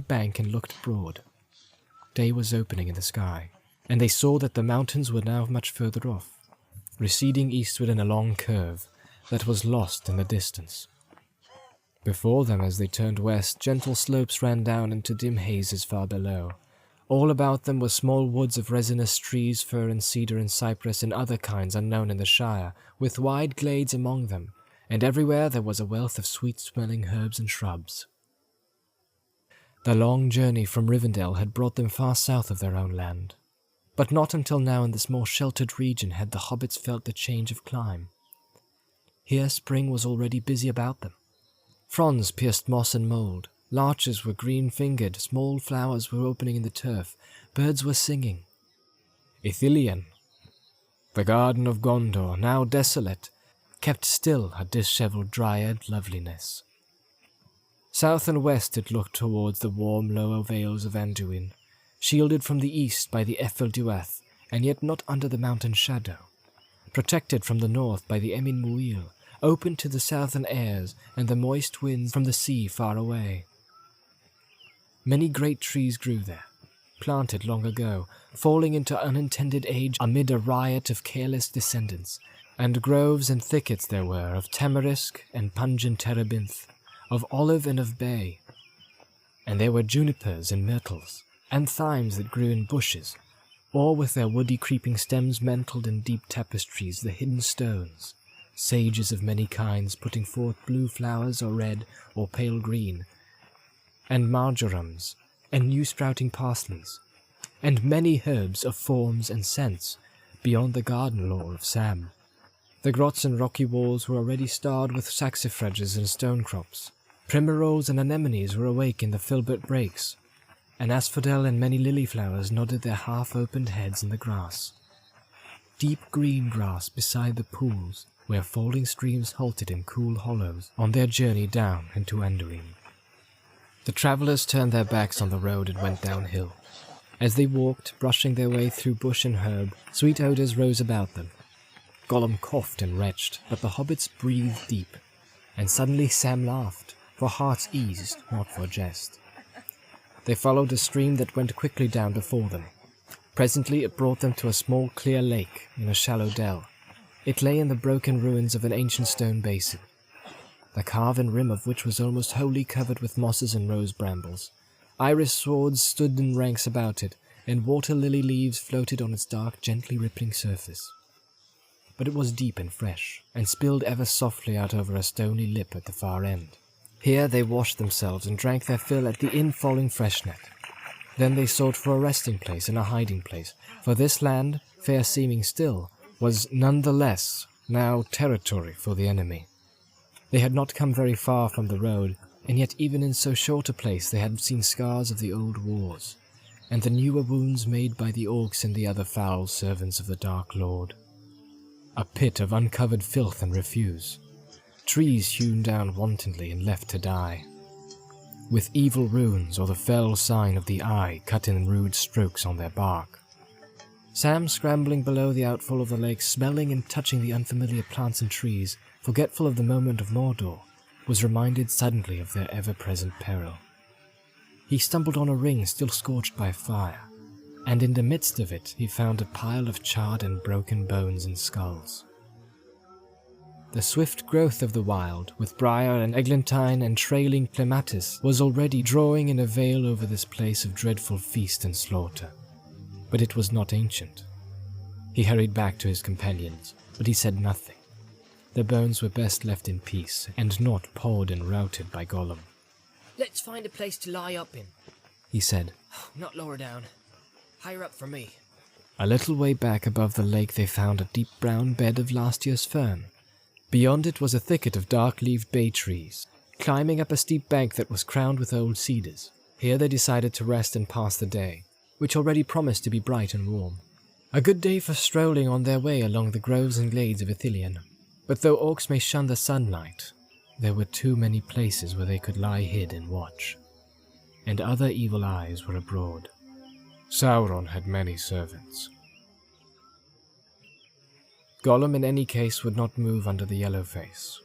steep bank and looked abroad. Day was opening in the sky, and they saw that the mountains were now much further off, receding eastward in a long curve that was lost in the distance. Before them, as they turned west, gentle slopes ran down into dim hazes far below. All about them were small woods of resinous trees, fir and cedar and cypress and other kinds unknown in the Shire, with wide glades among them, and everywhere there was a wealth of sweet-smelling herbs and shrubs. The long journey from Rivendell had brought them far south of their own land, but not until now in this more sheltered region had the hobbits felt the change of clime. Here spring was already busy about them. Fronds pierced moss and mould, larches were green-fingered, small flowers were opening in the turf, birds were singing. Ithilien, the garden of Gondor, now desolate, kept still a dishevelled dryad loveliness. South and west it looked towards the warm lower vales of Anduin, shielded from the east by the Ephel-Duath, and yet not under the mountain shadow, protected from the north by the Emin Muil, open to the southern airs and the moist winds from the sea far away. Many great trees grew there, planted long ago, falling into unintended age amid a riot of careless descendants, and groves and thickets there were of tamarisk and pungent terebinth, of olive and of bay, and there were junipers and myrtles, and thymes that grew in bushes, or with their woody creeping stems mantled in deep tapestries the hidden stones, sages of many kinds putting forth blue flowers or red or pale green, and marjorams, and new-sprouting parsleys, and many herbs of forms and scents beyond the garden lore of Sam. The grots and rocky walls were already starred with saxifrages and stone crops. Primaroles and anemones were awake in the filbert brakes, and asphodel and many lily flowers nodded their half-opened heads in the grass. Deep green grass beside the pools, where falling streams halted in cool hollows on their journey down into Anduin. The travellers turned their backs on the road and went downhill. As they walked, brushing their way through bush and herb, sweet odours rose about them. Gollum coughed and retched, but the hobbits breathed deep, and suddenly Sam laughed, for hearts eased, not for jest. They followed a stream that went quickly down before them. Presently it brought them to a small clear lake in a shallow dell. It lay in the broken ruins of an ancient stone basin, the carven rim of which was almost wholly covered with mosses and rose brambles. Iris swords stood in ranks about it, and water lily leaves floated on its dark, gently rippling surface. But it was deep and fresh, and spilled ever softly out over a stony lip at the far end. Here they washed themselves and drank their fill at the in-falling freshet. Then they sought for a resting place and a hiding place, for this land, fair seeming still, was none the less now territory for the enemy. They had not come very far from the road, and yet even in so short a place they had seen scars of the old wars, and the newer wounds made by the orcs and the other foul servants of the Dark Lord. A pit of uncovered filth and refuse, trees hewn down wantonly and left to die, with evil runes or the fell sign of the eye cut in rude strokes on their bark. Sam, scrambling below the outfall of the lake, smelling and touching the unfamiliar plants and trees, forgetful of the moment of Mordor, was reminded suddenly of their ever-present peril. He stumbled on a ring still scorched by fire, and in the midst of it he found a pile of charred and broken bones and skulls. The swift growth of the wild, with briar and eglantine and trailing clematis, was already drawing in a veil over this place of dreadful feast and slaughter. But it was not ancient. He hurried back to his companions, but he said nothing. The bones were best left in peace, and not pawed and routed by Gollum. "Let's find a place to lie up in," he said. "Not lower down. Higher up for me." A little way back above the lake they found a deep brown bed of last year's fern. Beyond it was a thicket of dark-leaved bay trees, climbing up a steep bank that was crowned with old cedars. Here they decided to rest and pass the day, which already promised to be bright and warm. A good day for strolling on their way along the groves and glades of Ithilien. But though orcs may shun the sunlight, there were too many places where they could lie hid and watch, and other evil eyes were abroad. Sauron had many servants. Gollum in any case would not move under the yellow face.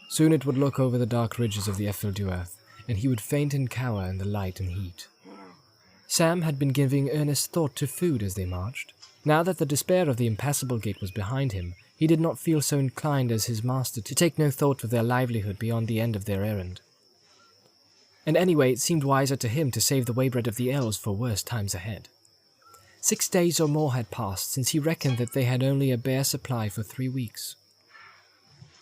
Soon it would look over the dark ridges of the Ephel-Duath, and he would faint and cower in the light and heat. Sam had been giving earnest thought to food as they marched. Now that the despair of the impassable gate was behind him, he did not feel so inclined as his master to take no thought of their livelihood beyond the end of their errand. And anyway, it seemed wiser to him to save the waybread of the elves for worse times ahead. 6 days or more had passed since he reckoned that they had only a bare supply for 3 weeks.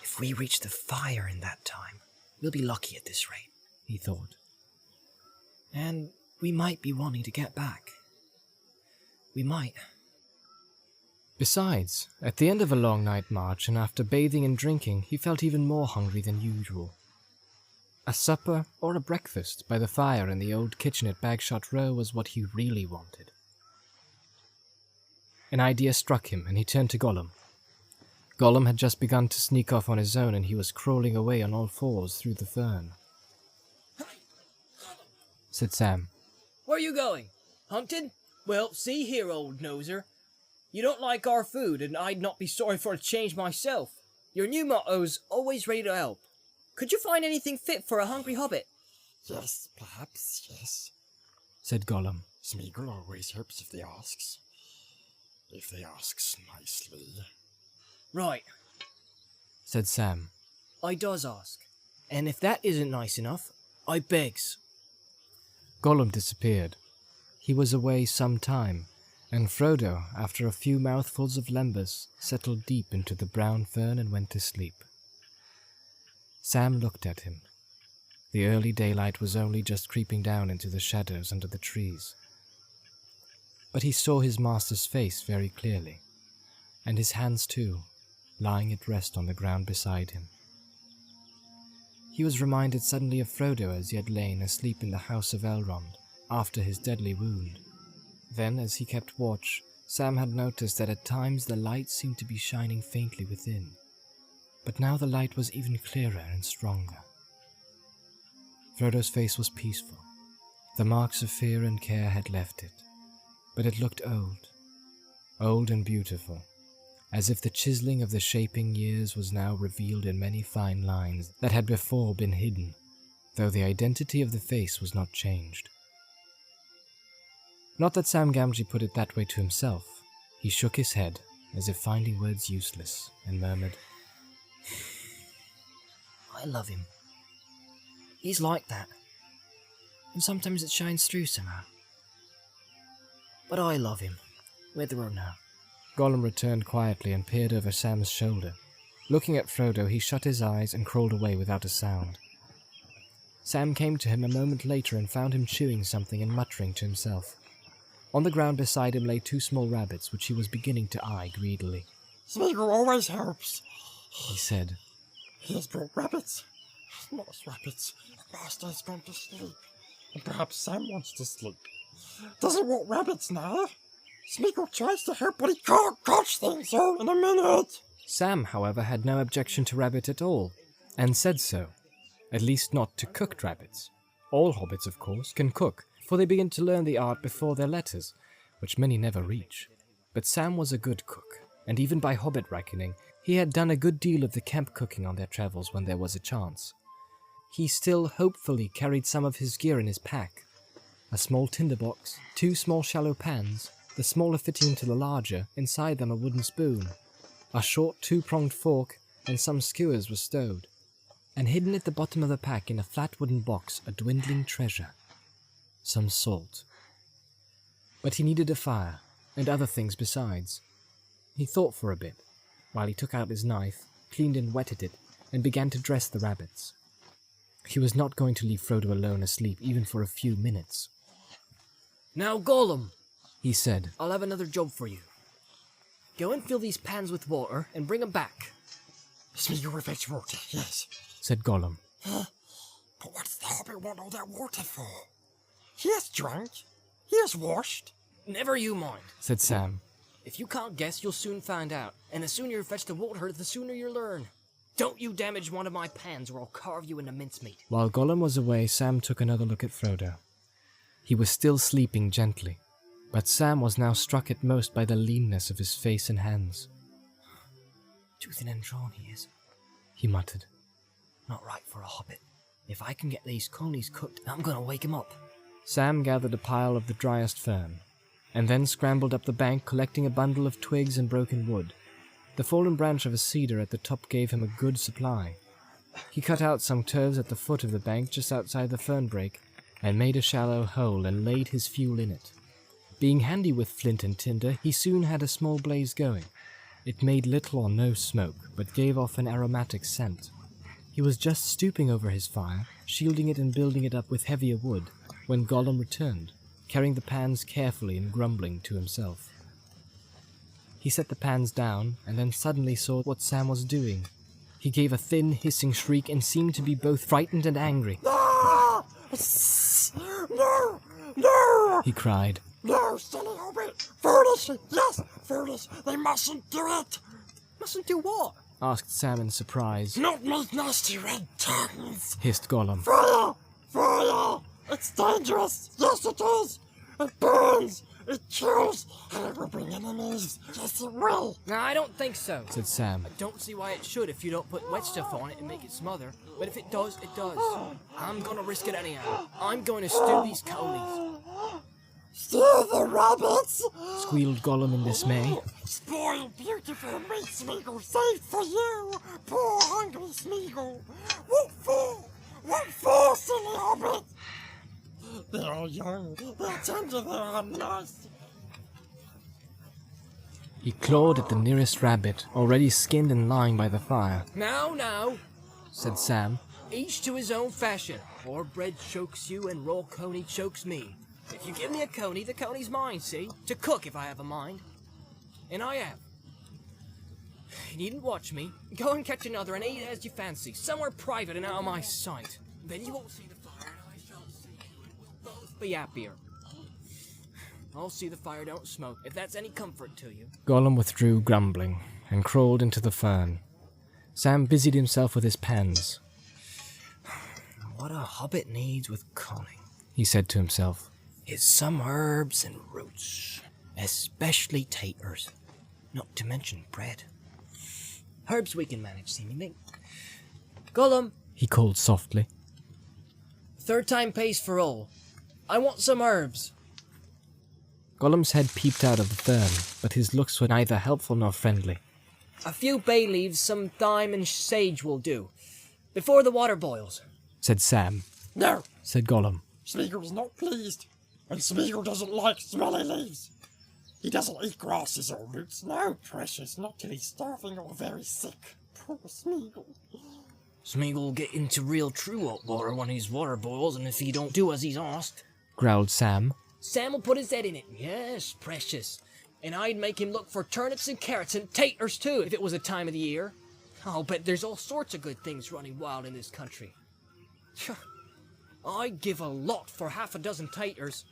If we reach the fire in that time, we'll be lucky at this rate, he thought. and we might be wanting to get back. We might. Besides, at the end of a long night march and after bathing and drinking, he felt even more hungry than usual. A supper or a breakfast by the fire in the old kitchen at Bagshot Row was what he really wanted. An idea struck him, and he turned to Gollum. Gollum had just begun to sneak off on his own, and he was crawling away on all fours through the fern. Said Sam. Where are you going? Hunted? Well, see here, old noser. You don't like our food, and I'd not be sorry for a change myself. Your new motto's always ready to help. Could you find anything fit for a hungry hobbit? Yes, perhaps, yes, Said Gollum. Smeagol always helps if they asks. If they asks nicely. Right, Said Sam. I does ask. And if that isn't nice enough, I begs. Gollum disappeared. He was away some time, and Frodo, after a few mouthfuls of lembas, settled deep into the brown fern and went to sleep. Sam looked at him. The early daylight was only just creeping down into the shadows under the trees. But he saw his master's face very clearly, and his hands too, lying at rest on the ground beside him. He was reminded suddenly of Frodo as he had lain asleep in the house of Elrond after his deadly wound. Then, as he kept watch, Sam had noticed that at times the light seemed to be shining faintly within, but now the light was even clearer and stronger. Frodo's face was peaceful. The marks of fear and care had left it, but it looked old and beautiful, as if the chiseling of the shaping years was now revealed in many fine lines that had before been hidden, though the identity of the face was not changed. Not that Sam Gamgee put it that way to himself. He shook his head, as if finding words useless, and murmured, I love him. He's like that. And sometimes it shines through somehow. But I love him, whether or no. Gollum returned quietly and peered over Sam's shoulder. Looking at Frodo, he shut his eyes and crawled away without a sound. Sam came to him a moment later and found him chewing something and muttering to himself. On the ground beside him lay 2 small rabbits, which he was beginning to eye greedily. Smeagol always helps, He said, He has brought rabbits. Nice rabbits. Master has gone to sleep. And perhaps Sam wants to sleep. Does he want rabbits now? Smeagol tries to help, but he can't catch them so in a minute. Sam, however, had no objection to rabbit at all, and said so. At least not to cooked rabbits. All hobbits, of course, can cook, for they begin to learn the art before their letters, which many never reach. But Sam was a good cook, and even by hobbit reckoning, he had done a good deal of the camp cooking on their travels when there was a chance. He still hopefully carried some of his gear in his pack. A small tinderbox, 2 small shallow pans, the smaller fitting into the larger, inside them a wooden spoon. A short 2-pronged fork and some skewers were stowed. And hidden at the bottom of the pack in a flat wooden box a dwindling treasure. Some salt. But he needed a fire, and other things besides. He thought for a bit, while he took out his knife, cleaned and wetted it, and began to dress the rabbits. He was not going to leave Frodo alone asleep even for a few minutes. Now, Gollum, He said, I'll have another job for you. Go and fill these pans with water and bring 'em back. Smeagol will fetch water, yes. said Gollum. But what's the hobbit want all that water for? He has drunk. He has washed. Never you mind. Said Sam. If you can't guess, you'll soon find out. And the sooner you fetch the water, the sooner you learn. Don't you damage one of my pans or I'll carve you into mincemeat. While Gollum was away, Sam took another look at Frodo. He was still sleeping gently, but Sam was now struck at most by the leanness of his face and hands. Too thin and drawn he is. He muttered. Not right for a hobbit. If I can get these conies cooked, I'm gonna wake him up. Sam gathered a pile of the driest fern, and then scrambled up the bank collecting a bundle of twigs and broken wood. The fallen branch of a cedar at the top gave him a good supply. He cut out some turves at the foot of the bank just outside the fern break, and made a shallow hole and laid his fuel in it. Being handy with flint and tinder, he soon had a small blaze going. It made little or no smoke, but gave off an aromatic scent. He was just stooping over his fire, shielding it and building it up with heavier wood, when Gollum returned, carrying the pans carefully and grumbling to himself. He set the pans down, and then suddenly saw what Sam was doing. He gave a thin, hissing shriek and seemed to be both frightened and angry. Ah! No! No! He cried. No, silly hobbit! Foolish! Yes, foolish! They mustn't do it! Mustn't do what? Asked Sam in surprise. Not make nasty red tongues! Hissed Gollum. Fire! Fire! It's dangerous! Yes, it is! It burns! It kills! And it will bring enemies! Yes, it will! Nah, I don't think so. Said Sam. I don't see why it should if you don't put wet stuff on it and make it smother. But if it does, it does. I'm gonna risk it anyhow. I'm going to stew these conies. Steal the rabbits! Squealed Gollum in dismay. Spoiled beautiful meat, Smeagol, saved for you! Poor hungry Smeagol! What for? What for, silly hobbit? They are young, they're tender, they are nice. He clawed at the nearest rabbit, already skinned and lying by the fire. Now, Said Sam. each to his own fashion. Or bread chokes you and raw coney chokes me. If you give me a coney, the coney's mine, see? To cook if I have a mind. And I have. You needn't watch me. Go and catch another and eat as you fancy, somewhere private and out of my sight. Then you won't see the fire and I shall see you and we'll both be happier. I'll see the fire don't smoke, if that's any comfort to you. Gollum withdrew grumbling and crawled into the fern. Sam busied himself with his pans. What a hobbit needs with conning, He said to himself. is some herbs and roots, especially taters, not to mention bread. Herbs we can manage, seemingly. Gollum, He called softly. third time pays for all. I want some herbs. Gollum's head peeped out of the fern, but his looks were neither helpful nor friendly. A few bay leaves, some thyme and sage will do, before the water boils. Said Sam. No, Said Gollum. Smeagol's not pleased. And Smeagol doesn't like smelly leaves. He doesn't eat grasses or roots, no, precious, not till he's starving or very sick. Poor Smeagol. Smeagol will get into real true hot water when his water boils, and if he don't do as he's asked, Growled Sam. Sam will put his head in it. Yes, precious. And I'd make him look for turnips and carrots and taters too, if it was a time of the year. I'll bet there's all sorts of good things running wild in this country. I'd give a lot for half a dozen taters.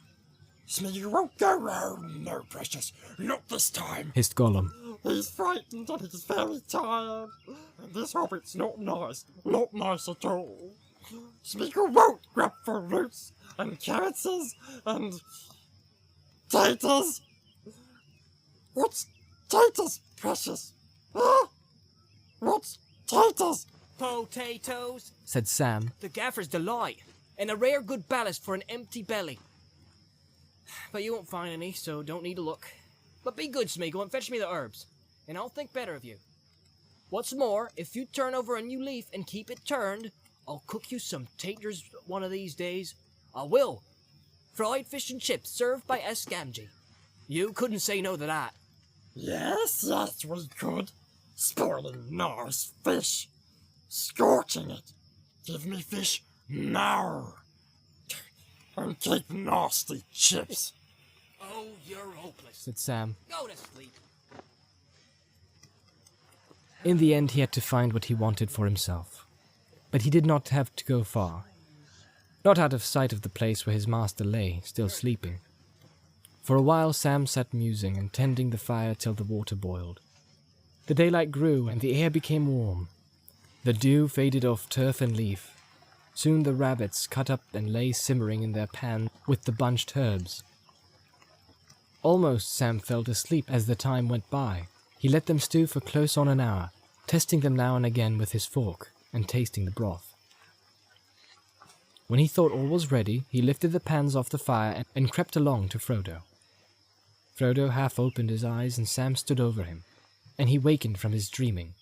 Smeagol won't go home, no, precious, not this time. Hissed Gollum. He's frightened and he's very tired. And this hobbit's not nice at all. Smeagol won't grab for roots and carrots and taters. What's taters, precious? Huh? What's taters? Potatoes, Said Sam. the gaffer's delight, and a rare good ballast for an empty belly. But you won't find any, so don't need to look. But be good, Smeagol, and fetch me the herbs, and I'll think better of you. What's more, if you turn over a new leaf and keep it turned, I'll cook you some taters one of these days. I will. Fried fish and chips served by Escamji. You couldn't say no to that. Yes, we could. Spoiling nice fish. Scorching it. Give me fish now. And keep nasty chips. Oh, you're hopeless. Said Sam. Go to sleep. In the end, he had to find what he wanted for himself. But he did not have to go far. Not out of sight of the place where his master lay, still sleeping. For a while Sam sat musing and tending the fire till the water boiled. The daylight grew and the air became warm. The dew faded off turf and leaf. Soon the rabbits cut up and lay simmering in their pan with the bunched herbs. Almost Sam fell asleep as the time went by. He let them stew for close on an hour, testing them now and again with his fork and tasting the broth. When he thought all was ready, he lifted the pans off the fire and crept along to Frodo. Frodo half opened his eyes and Sam stood over him, and he wakened from his dreaming.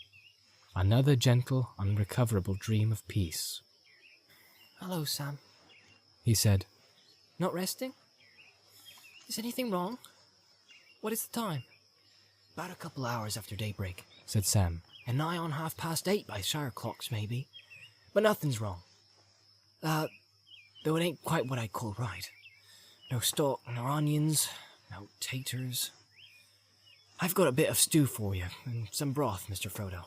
Another gentle, unrecoverable dream of peace. Hello, Sam, He said. Not resting? Is anything wrong? What is the time? About a couple hours after daybreak, said Sam. and nigh on 8:30 by shire clocks, maybe. But nothing's wrong. Though it ain't quite what I'd call right. No stock, no onions, no taters. I've got a bit of stew for you, and some broth, Mr. Frodo.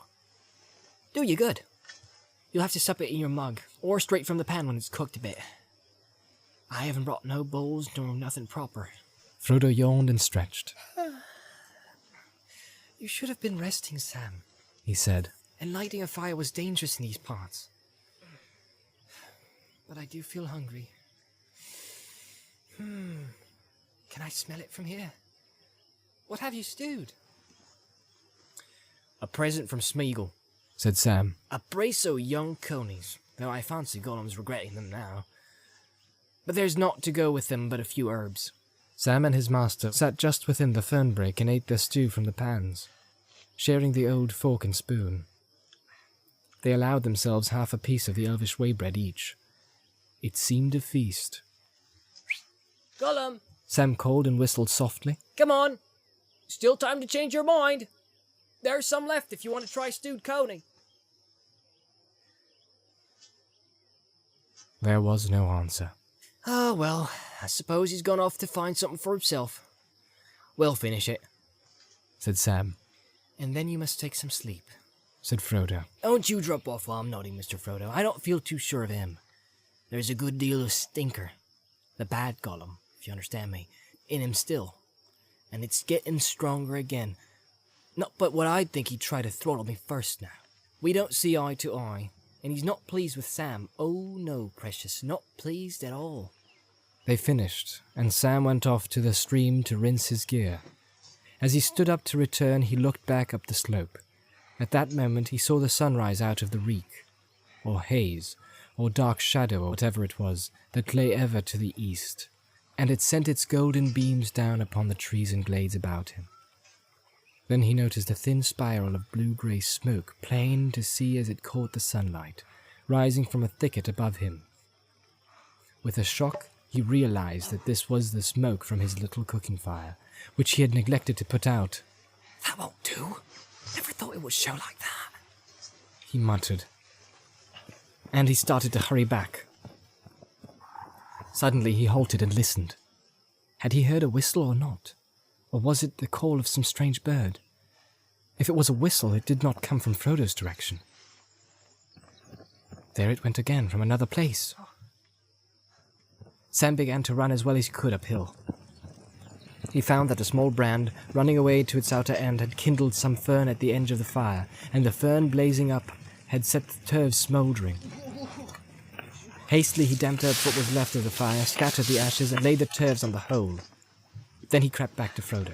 Do you good. You'll have to sup it in your mug, or straight from the pan when it's cooked a bit. I haven't brought no bowls nor nothing proper. Frodo yawned and stretched. You should have been resting, Sam. He said. And lighting a fire was dangerous in these parts. But I do feel hungry. Can I smell it from here? What have you stewed? A present from Smeagol, said Sam. A brace o' young conies, though I fancy Gollum's regretting them now. But there's naught to go with them but a few herbs. Sam and his master sat just within the fern brake and ate their stew from the pans, sharing the old fork and spoon. They allowed themselves half a piece of the elvish waybread each. It seemed a feast. Gollum, Sam called and whistled softly. come on. Still time to change your mind. There's some left if you want to try stewed coney. There was no answer. Oh, well, I suppose he's gone off to find something for himself. We'll finish it. Said Sam. And then you must take some sleep. Said Frodo. Don't you drop off while I'm nodding, Mr. Frodo. I don't feel too sure of him. There's a good deal of stinker, the bad Gollum, if you understand me, in him still. And it's getting stronger again. Not but what I'd think he'd try to throttle me first now. We don't see eye to eye, and he's not pleased with Sam. Oh no, precious, not pleased at all. They finished, and Sam went off to the stream to rinse his gear. As he stood up to return, he looked back up the slope. At that moment he saw the sun rise out of the reek, or haze, or dark shadow, or whatever it was, that lay ever to the east, and it sent its golden beams down upon the trees and glades about him. Then he noticed a thin spiral of blue-grey smoke, plain to see as it caught the sunlight, rising from a thicket above him. With a shock, he realized that this was the smoke from his little cooking fire, which he had neglected to put out. That won't do. Never thought it would show like that. He muttered, and he started to hurry back. Suddenly he halted and listened. Had he heard a whistle or not? Or was it the call of some strange bird? If it was a whistle, it did not come from Frodo's direction. There it went again, from another place. Sam began to run as well as he could uphill. He found that a small brand, running away to its outer end, had kindled some fern at the edge of the fire, and the fern blazing up had set the turves smouldering. Hastily he damped up what was left of the fire, scattered the ashes, and laid the turves on the hole. Then he crept back to Frodo.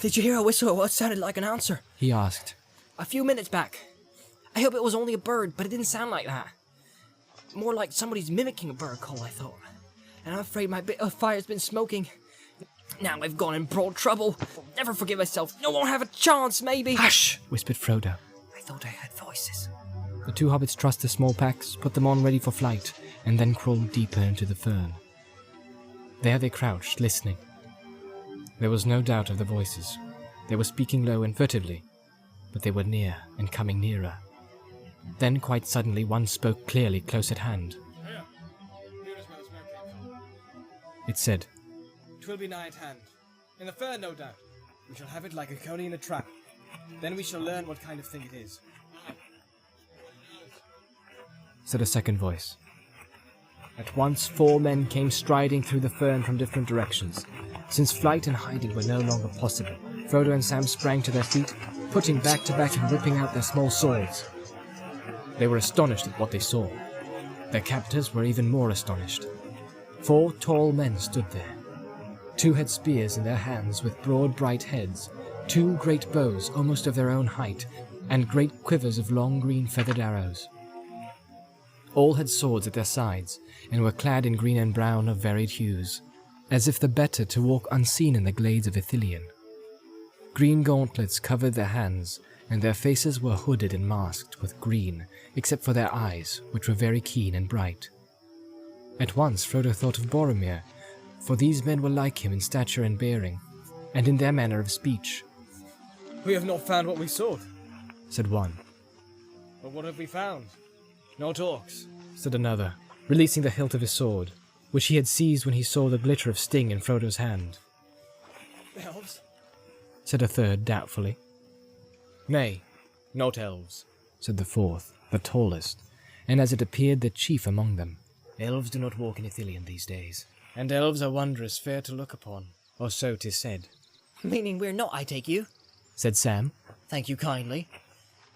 Did you hear a whistle or what sounded like an answer? He asked. A few minutes back. I hope it was only a bird, but it didn't sound like that. More like somebody's mimicking a bird call, I thought. And I'm afraid my bit of fire's been smoking. Now I've gone in broad trouble. Never forgive myself. No one have a chance, maybe. Hush! Whispered Frodo. I thought I heard voices. The two hobbits trussed the small packs, put them on ready for flight, and then crawled deeper into the fern. There they crouched, listening. There was no doubt of the voices. They were speaking low and furtively, but they were near and coming nearer. Then, quite suddenly, one spoke clearly close at hand. It said, "'Twill be nigh at hand. In the fern, no doubt. We shall have it like a coney in a trap. Then we shall learn what kind of thing it is." Said a second voice. At once 4 men came striding through the fern from different directions. Since flight and hiding were no longer possible, Frodo and Sam sprang to their feet, putting back to back and whipping out their small swords. They were astonished at what they saw. Their captors were even more astonished. 4 tall men stood there. 2 had spears in their hands with broad, bright heads, 2 great bows almost of their own height, and great quivers of long green feathered arrows. All had swords at their sides, and were clad in green and brown of varied hues, as if the better to walk unseen in the glades of Ithilien. Green gauntlets covered their hands, and their faces were hooded and masked with green, except for their eyes, which were very keen and bright. At once Frodo thought of Boromir, for these men were like him in stature and bearing, and in their manner of speech. We have not found what we sought. Said one. But what have we found? Not orcs. Said another, releasing the hilt of his sword, which he had seized when he saw the glitter of sting in Frodo's hand. Elves? Said a third, doubtfully. Nay, not elves. Said the fourth, the tallest, and as it appeared the chief among them. Elves do not walk in Ithilien these days. And elves are wondrous fair to look upon, or so 'tis said. Meaning we're not, I take you? Said Sam. Thank you kindly.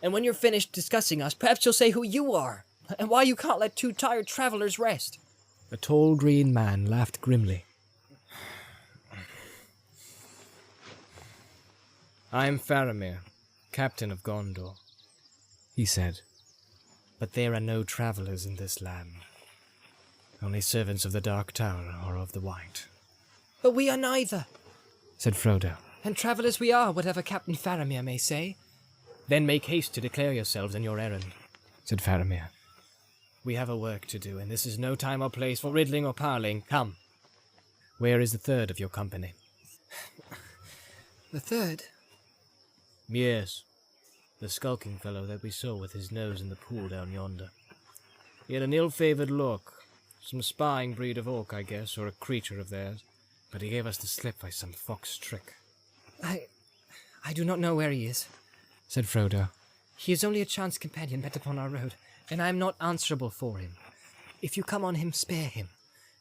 And when you're finished discussing us, perhaps you'll say who you are, and why you can't let two tired travelers rest. A tall green man laughed grimly. I am Faramir, captain of Gondor, he said. but there are no travelers in this land. Only servants of the Dark Tower or of the White. But we are neither, Said Frodo. and travellers we are, whatever Captain Faramir may say. Then make haste to declare yourselves and your errand. Said Faramir. We have a work to do, and this is no time or place for riddling or parleying. Come. Where is the third of your company? The third? Yes, the skulking fellow that we saw with his nose in the pool down yonder. He had an ill-favoured look. Some spying breed of orc, I guess, or a creature of theirs. But he gave us the slip by some fox trick. I do not know where he is. Said Frodo. He is only a chance companion met upon our road, and I am not answerable for him. If you come on him, spare him.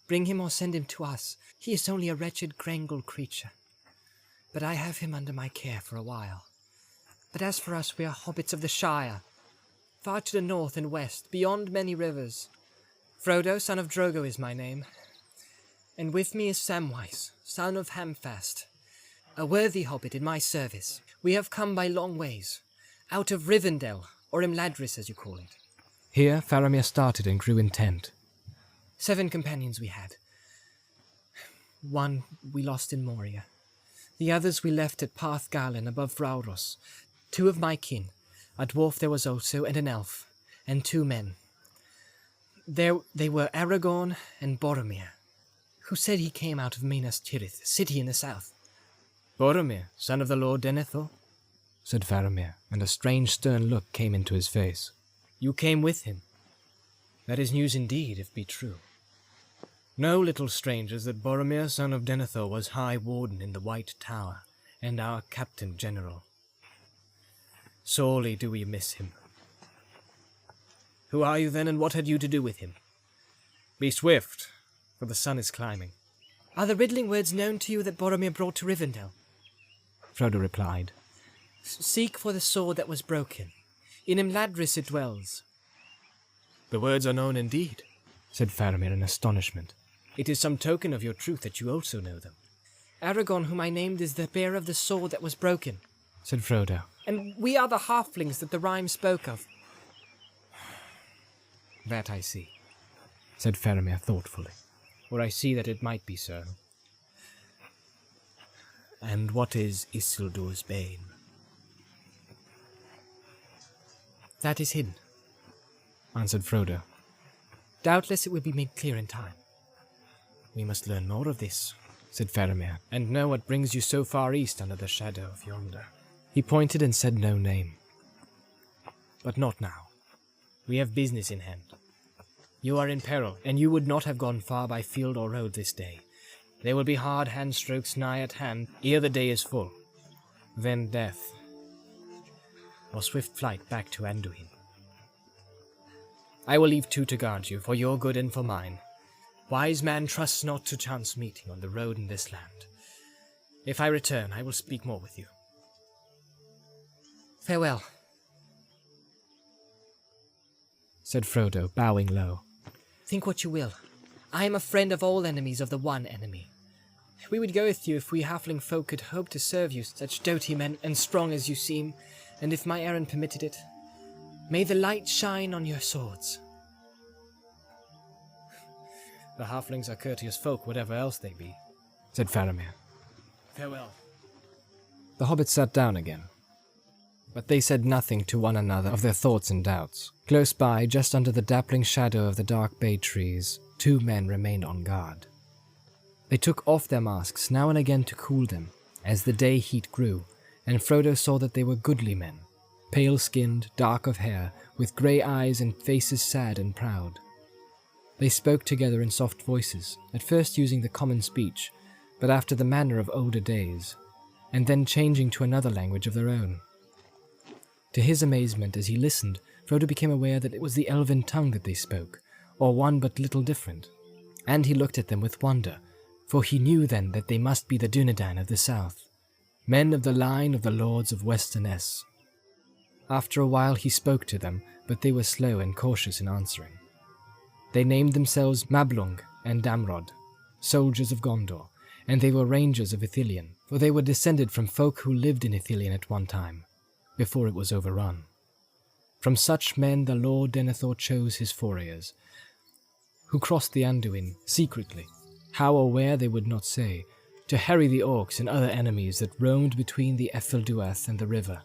Bring him or send him to us. He is only a wretched grangle creature. But I have him under my care for a while. But as for us, we are hobbits of the Shire, far to the north and west, beyond many rivers. Frodo, son of Drogo, is my name. And with me is Samwise, son of Hamfast, a worthy hobbit in my service. We have come by long ways, out of Rivendell, or Imladris as you call it. Here Faramir started and grew intent. 7 companions we had. 1 we lost in Moria. The others we left at Parth Galen above Rauros. 2 of my kin, a dwarf there was also, and an elf, and 2 men. They were Aragorn and Boromir, who said he came out of Minas Tirith, a city in the south. Boromir, son of the Lord Denethor? Said Faramir, and a strange stern look came into his face. You came with him. That is news indeed, if be true. Know, little strangers, that Boromir, son of Denethor, was High Warden in the White Tower, and our Captain General. Sorely do we miss him. Who are you then, and what had you to do with him? Be swift, for the sun is climbing. Are the riddling words known to you that Boromir brought to Rivendell? Frodo replied. Seek for the sword that was broken. In Imladris it dwells. The words are known indeed, Said Faramir in astonishment. It is some token of your truth that you also know them. Aragorn, whom I named, is the bearer of the sword that was broken. Said Frodo. And we are the halflings that the rhyme spoke of. That I see. Said Faramir thoughtfully. Or I see that it might be so. And what is Isildur's bane? That is hidden. Answered Frodo. Doubtless it will be made clear in time. We must learn more of this, Said Faramir. and know what brings you so far east under the shadow of yonder. He pointed and said no name. But not now. We have business in hand. You are in peril, and you would not have gone far by field or road this day. There will be hard hand-strokes nigh at hand, ere the day is full. Then death, or swift flight back to Anduin. I will leave 2 to guard you, for your good and for mine. Wise man trusts not to chance meeting on the road in this land. If I return, I will speak more with you. Farewell. Said Frodo, bowing low. Think what you will. I am a friend of all enemies of the one enemy. We would go with you if we halfling folk could hope to serve you, such doughty men and strong as you seem, and if my errand permitted it. May the light shine on your swords. The halflings are courteous folk, whatever else they be, said Faramir. Farewell. The hobbits sat down again, but they said nothing to one another of their thoughts and doubts. Close by, just under the dappling shadow of the dark bay trees, 2 men remained on guard. They took off their masks now and again to cool them, as the day heat grew, and Frodo saw that they were goodly men, pale-skinned, dark of hair, with grey eyes and faces sad and proud. They spoke together in soft voices, at first using the common speech, but after the manner of older days, and then changing to another language of their own. To his amazement, as he listened, Frodo became aware that it was the elven tongue that they spoke, or one but little different, and he looked at them with wonder, for he knew then that they must be the Dunedain of the south, men of the line of the lords of Westernesse. After a while he spoke to them, but they were slow and cautious in answering. They named themselves Mablung and Damrod, soldiers of Gondor, and they were rangers of Ithilien, for they were descended from folk who lived in Ithilien at one time, before it was overrun. From such men the Lord Denethor chose his forayers, who crossed the Anduin secretly, how or where they would not say, to harry the orcs and other enemies that roamed between the Efelduath and the river.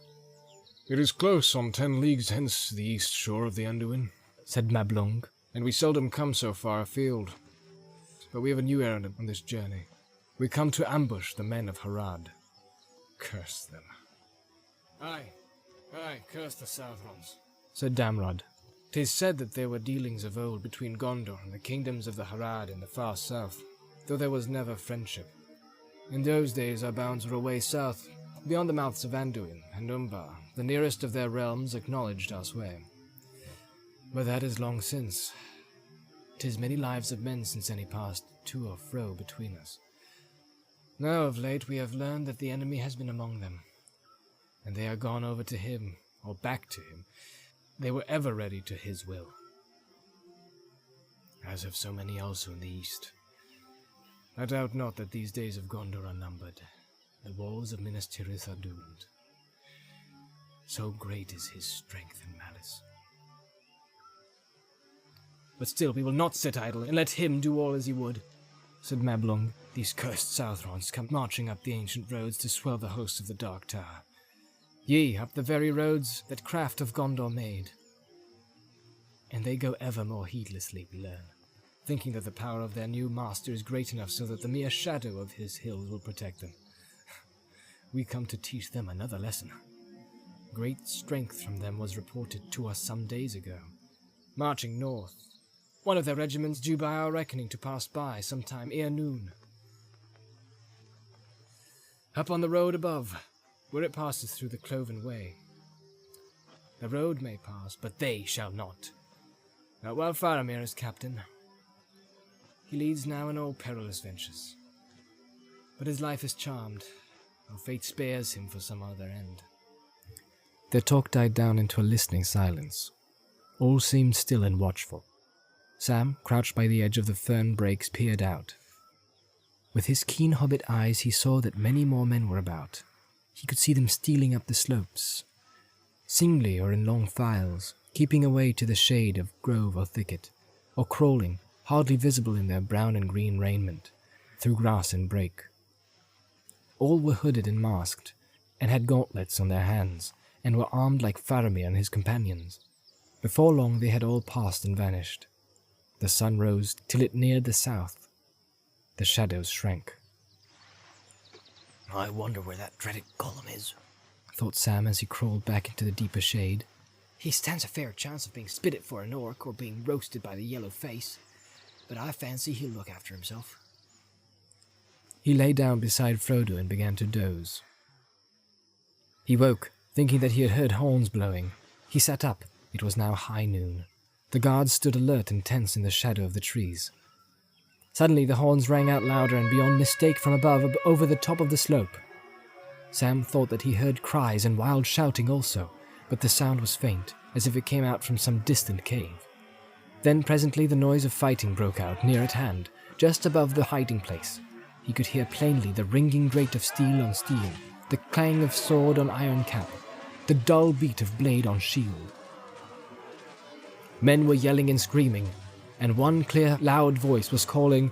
"It is close, on 10 leagues hence the east shore of the Anduin," said Mablung. "and we seldom come so far afield. But we have a new errand on this journey. We come to ambush the men of Harad. Curse them." Aye, curse the Southrons, said Damrod. "'Tis said that there were dealings of old between Gondor and the kingdoms of the Harad in the far south, though there was never friendship. In those days our bounds were away south, beyond the mouths of Anduin and Umbar, the nearest of their realms acknowledged our sway. But that is long since. 'Tis many lives of men since any passed to or fro between us. Now of late we have learned that the enemy has been among them, and they are gone over to him, or back to him. They were ever ready to his will, as have so many also in the east. I doubt not that these days of Gondor are numbered. The walls of Minas Tirith are doomed. So great is his strength and malice. But still we will not sit idle, and let him do all as he would," said Mablung. "These cursed Southrons come marching up the ancient roads to swell the hosts of the Dark Tower. Yea, up the very roads that craft of Gondor made. And they go ever more heedlessly, we learn, thinking that the power of their new master is great enough so that the mere shadow of his hills will protect them. We come to teach them another lesson. Great strength from them was reported to us some days ago. Marching north, one of their regiments due by our reckoning to pass by sometime ere noon. Up on the road above, where it passes through the Cloven Way. The road may pass, but they shall not. Not while Faramir is captain. He leads now in all perilous ventures. But his life is charmed, or fate spares him for some other end." Their talk died down into a listening silence. All seemed still and watchful. Sam, crouched by the edge of the fern brakes, peered out. With his keen hobbit eyes he saw that many more men were about. He could see them stealing up the slopes, singly or in long files, keeping away to the shade of grove or thicket, or crawling, hardly visible in their brown and green raiment, through grass and brake. All were hooded and masked, and had gauntlets on their hands, and were armed like Faramir and his companions. Before long they had all passed and vanished. The sun rose till it neared the south. The shadows shrank. I wonder where that dreaded Gollum is, thought Sam as he crawled back into the deeper shade. He stands a fair chance of being spit at for an orc or being roasted by the yellow face, but I fancy he'll look after himself. He lay down beside Frodo and began to doze. He woke, thinking that he had heard horns blowing. He sat up. It was now high noon. The guards stood alert and tense in the shadow of the trees. Suddenly the horns rang out louder and beyond mistake from above, over the top of the slope. Sam thought that he heard cries and wild shouting also, but the sound was faint, as if it came out from some distant cave. Then presently the noise of fighting broke out near at hand, just above the hiding place. He could hear plainly the ringing grate of steel on steel, the clang of sword on iron cap, the dull beat of blade on shield. Men were yelling and screaming, and one clear, loud voice was calling,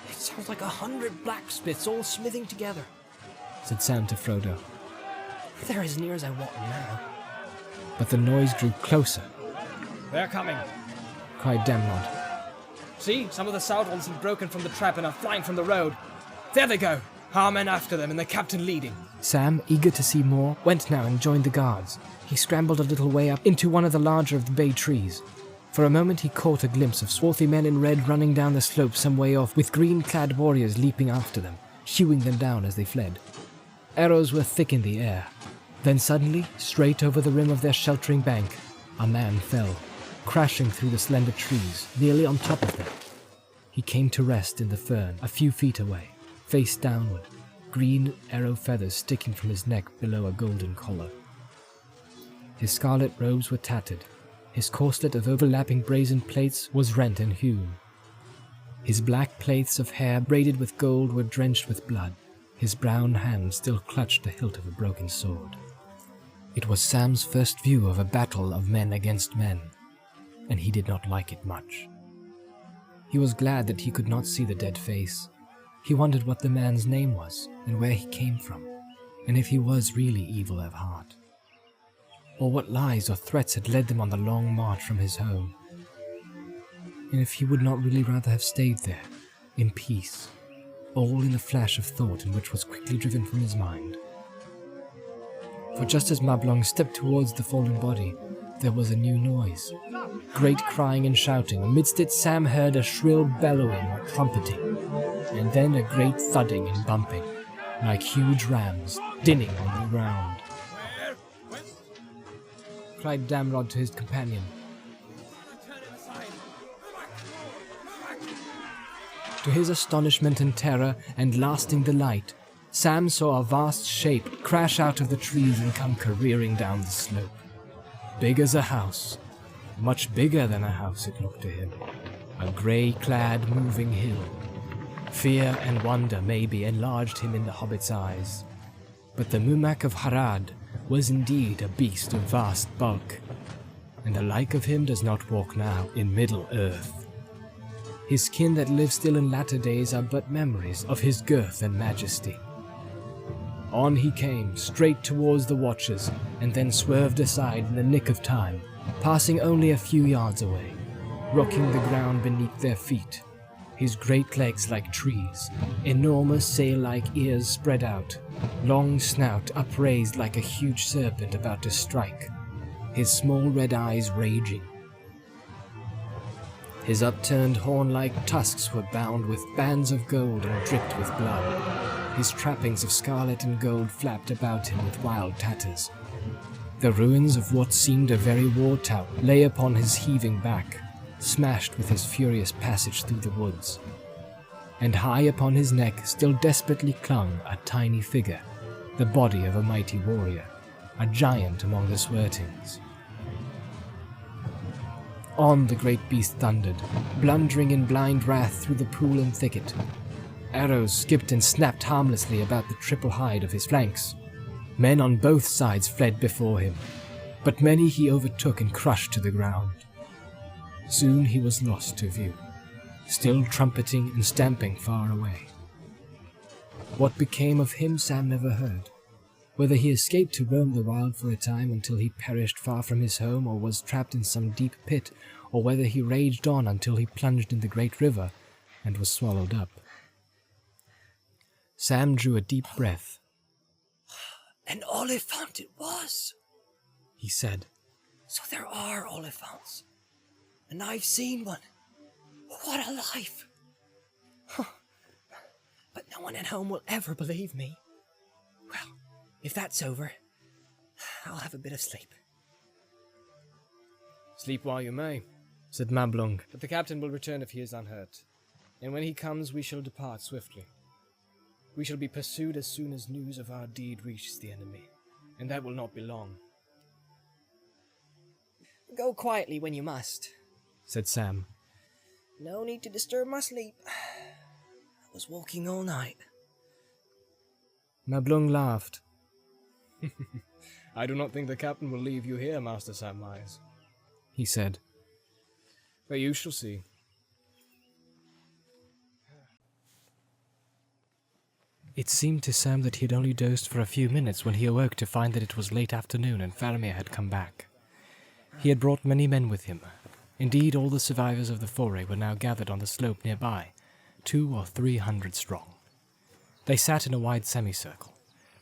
It sounds like 100 blacksmiths all smithing together. said Sam to Frodo. They're as near as I want them now. But the noise grew closer, They're coming. cried Damrod. See, some of the South ones have broken from the trap and are flying from the road. There they go. Our men after them and the captain leading. Sam, eager to see more, went now and joined the guards. He scrambled a little way up into one of the larger of the bay trees. For a moment he caught a glimpse of swarthy men in red running down the slope some way off, with green-clad warriors leaping after them, hewing them down as they fled. Arrows were thick in the air. Then suddenly, straight over the rim of their sheltering bank, a man fell, crashing through the slender trees, nearly on top of them. He came to rest in the fern a few feet away, face downward, green arrow feathers sticking from his neck below a golden collar. His scarlet robes were tattered. His corselet of overlapping brazen plates was rent and hewn. His black plaits of hair braided with gold were drenched with blood. His brown hand still clutched the hilt of a broken sword. It was Sam's first view of a battle of men against men, and he did not like it much. He was glad that he could not see the dead face. He wondered what the man's name was, and where he came from, and if he was really evil of heart, or what lies or threats had led them on the long march from his home, and if he would not really rather have stayed there, in peace, all in a flash of thought in which was quickly driven from his mind. For just as Mablung stepped towards the fallen body, there was a new noise. Great crying and shouting. Amidst it Sam heard a shrill bellowing or trumpeting, and then a great thudding and bumping, like huge rams dinning on the ground. Cried Damrod to his companion. To his astonishment and terror and lasting delight, Sam saw a vast shape crash out of the trees and come careering down the slope. Big as a house, much bigger than a house it looked to him, a grey-clad moving hill. Fear and wonder maybe enlarged him in the hobbit's eyes. But the Mumak of Harad was indeed a beast of vast bulk, and the like of him does not walk now in Middle-earth. His kin that live still in latter days are but memories of his girth and majesty. On he came, straight towards the watchers, and then swerved aside in the nick of time, passing only a few yards away, rocking the ground beneath their feet, his great legs like trees, enormous sail-like ears spread out, long snout upraised like a huge serpent about to strike, his small red eyes raging. His upturned horn-like tusks were bound with bands of gold and dripped with blood. His trappings of scarlet and gold flapped about him with wild tatters. The ruins of what seemed a very war tower lay upon his heaving back, smashed with his furious passage through the woods. And high upon his neck still desperately clung a tiny figure, the body of a mighty warrior, a giant among the Swertings. On the great beast thundered, blundering in blind wrath through the pool and thicket. Arrows skipped and snapped harmlessly about the triple hide of his flanks. Men on both sides fled before him, but many he overtook and crushed to the ground. Soon he was lost to view, still trumpeting and stamping far away. What became of him Sam never heard. Whether he escaped to roam the wild for a time until he perished far from his home or was trapped in some deep pit, or whether he raged on until he plunged in the great river and was swallowed up. Sam drew a deep breath. An Oliphant it was, He said, So there are Oliphants. And I've seen one. What a life! Huh. But no one at home will ever believe me. Well, if that's over, I'll have a bit of sleep. Sleep while you may, said Mablung, but the captain will return if he is unhurt. And when he comes, we shall depart swiftly. We shall be pursued as soon as news of our deed reaches the enemy, and that will not be long. Go quietly when you must, said Sam. No need to disturb my sleep. I was walking all night. Mablung laughed. I do not think the captain will leave you here, Master Samwise, he said. But you shall see. It seemed to Sam that he had only dozed for a few minutes when he awoke to find that it was late afternoon and Faramir had come back. He had brought many men with him. Indeed, all the survivors of the foray were now gathered on the slope nearby, 200 or 300 strong. They sat in a wide semicircle,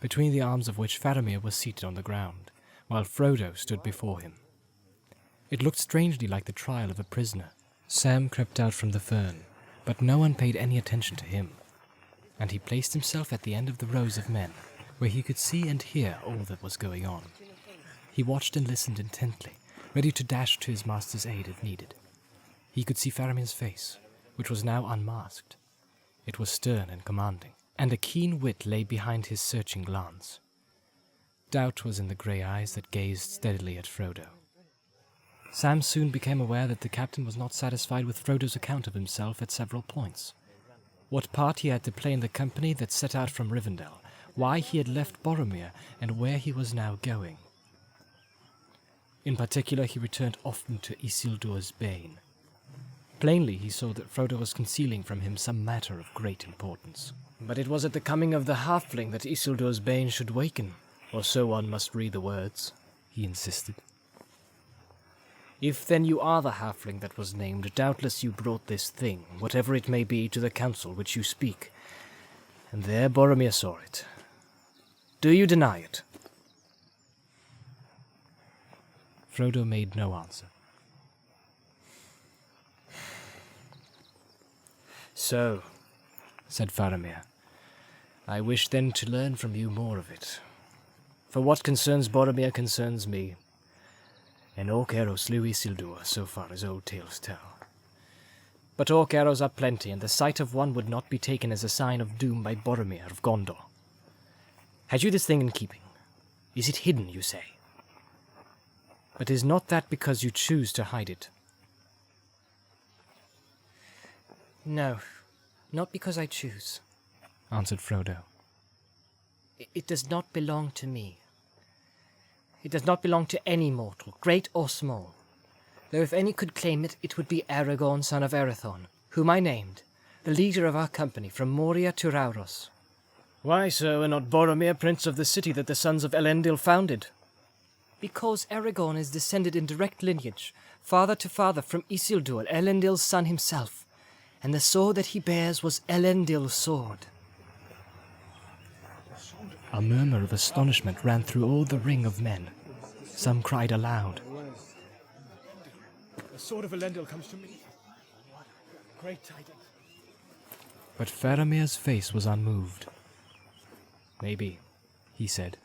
between the arms of which Faramir was seated on the ground, while Frodo stood before him. It looked strangely like the trial of a prisoner. Sam crept out from the fern, but no one paid any attention to him, and he placed himself at the end of the rows of men, where he could see and hear all that was going on. He watched and listened intently, ready to dash to his master's aid if needed. He could see Faramir's face, which was now unmasked. It was stern and commanding, and a keen wit lay behind his searching glance. Doubt was in the grey eyes that gazed steadily at Frodo. Sam soon became aware that the captain was not satisfied with Frodo's account of himself at several points. What part he had to play in the company that set out from Rivendell, why he had left Boromir, and where he was now going. In particular, he returned often to Isildur's bane. Plainly, he saw that Frodo was concealing from him some matter of great importance. But it was at the coming of the halfling that Isildur's bane should waken, or so one must read the words, he insisted. If then you are the halfling that was named, doubtless you brought this thing, whatever it may be, to the council which you speak. And there Boromir saw it. Do you deny it? Frodo made no answer. So, said Faramir, I wish then to learn from you more of it. For what concerns Boromir concerns me. And orc arrow slew Isildur, so far as old tales tell. But orc arrows are plenty, and the sight of one would not be taken as a sign of doom by Boromir of Gondor. Had you this thing in keeping? Is it hidden, you say? But is not that because you choose to hide it? No, not because I choose, answered Frodo. It does not belong to me. It does not belong to any mortal, great or small. Though if any could claim it, it would be Aragorn, son of Arathorn, whom I named, the leader of our company from Moria to Rauros. Why, sir, and not Boromir, prince of the city that the sons of Elendil founded? Because Aragorn is descended in direct lineage, father to father from Isildur, Elendil's son himself, and the sword that he bears was Elendil's sword. A murmur of astonishment ran through all the ring of men. Some cried aloud. The sword of Elendil comes to me. Great tidings. But Faramir's face was unmoved. Maybe, he said.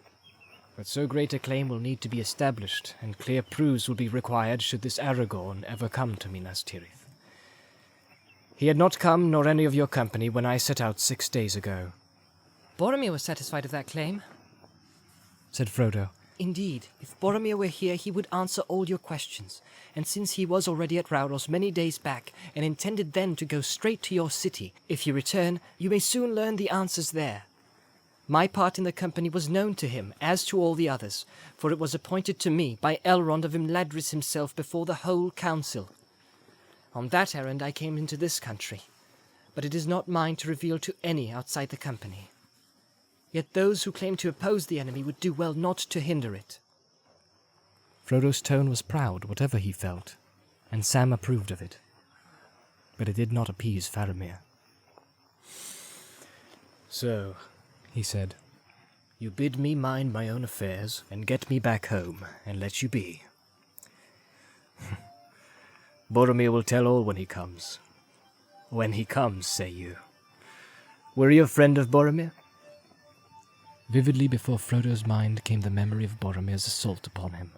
But so great a claim will need to be established, and clear proofs will be required should this Aragorn ever come to Minas Tirith. He had not come, nor any of your company, when I set out 6 days ago. Boromir was satisfied of that claim, said Frodo. Indeed, if Boromir were here, he would answer all your questions, and since he was already at Rauros many days back, and intended then to go straight to your city, if you return, you may soon learn the answers there. My part in the company was known to him, as to all the others, for it was appointed to me by Elrond of Imladris himself before the whole council. On that errand I came into this country, but it is not mine to reveal to any outside the company. Yet those who claim to oppose the enemy would do well not to hinder it. Frodo's tone was proud, whatever he felt, and Sam approved of it. But it did not appease Faramir. So, he said, you bid me mind my own affairs, and get me back home, and let you be. Boromir will tell all when he comes. When he comes, say you. Were you a friend of Boromir? Vividly before Frodo's mind came the memory of Boromir's assault upon him,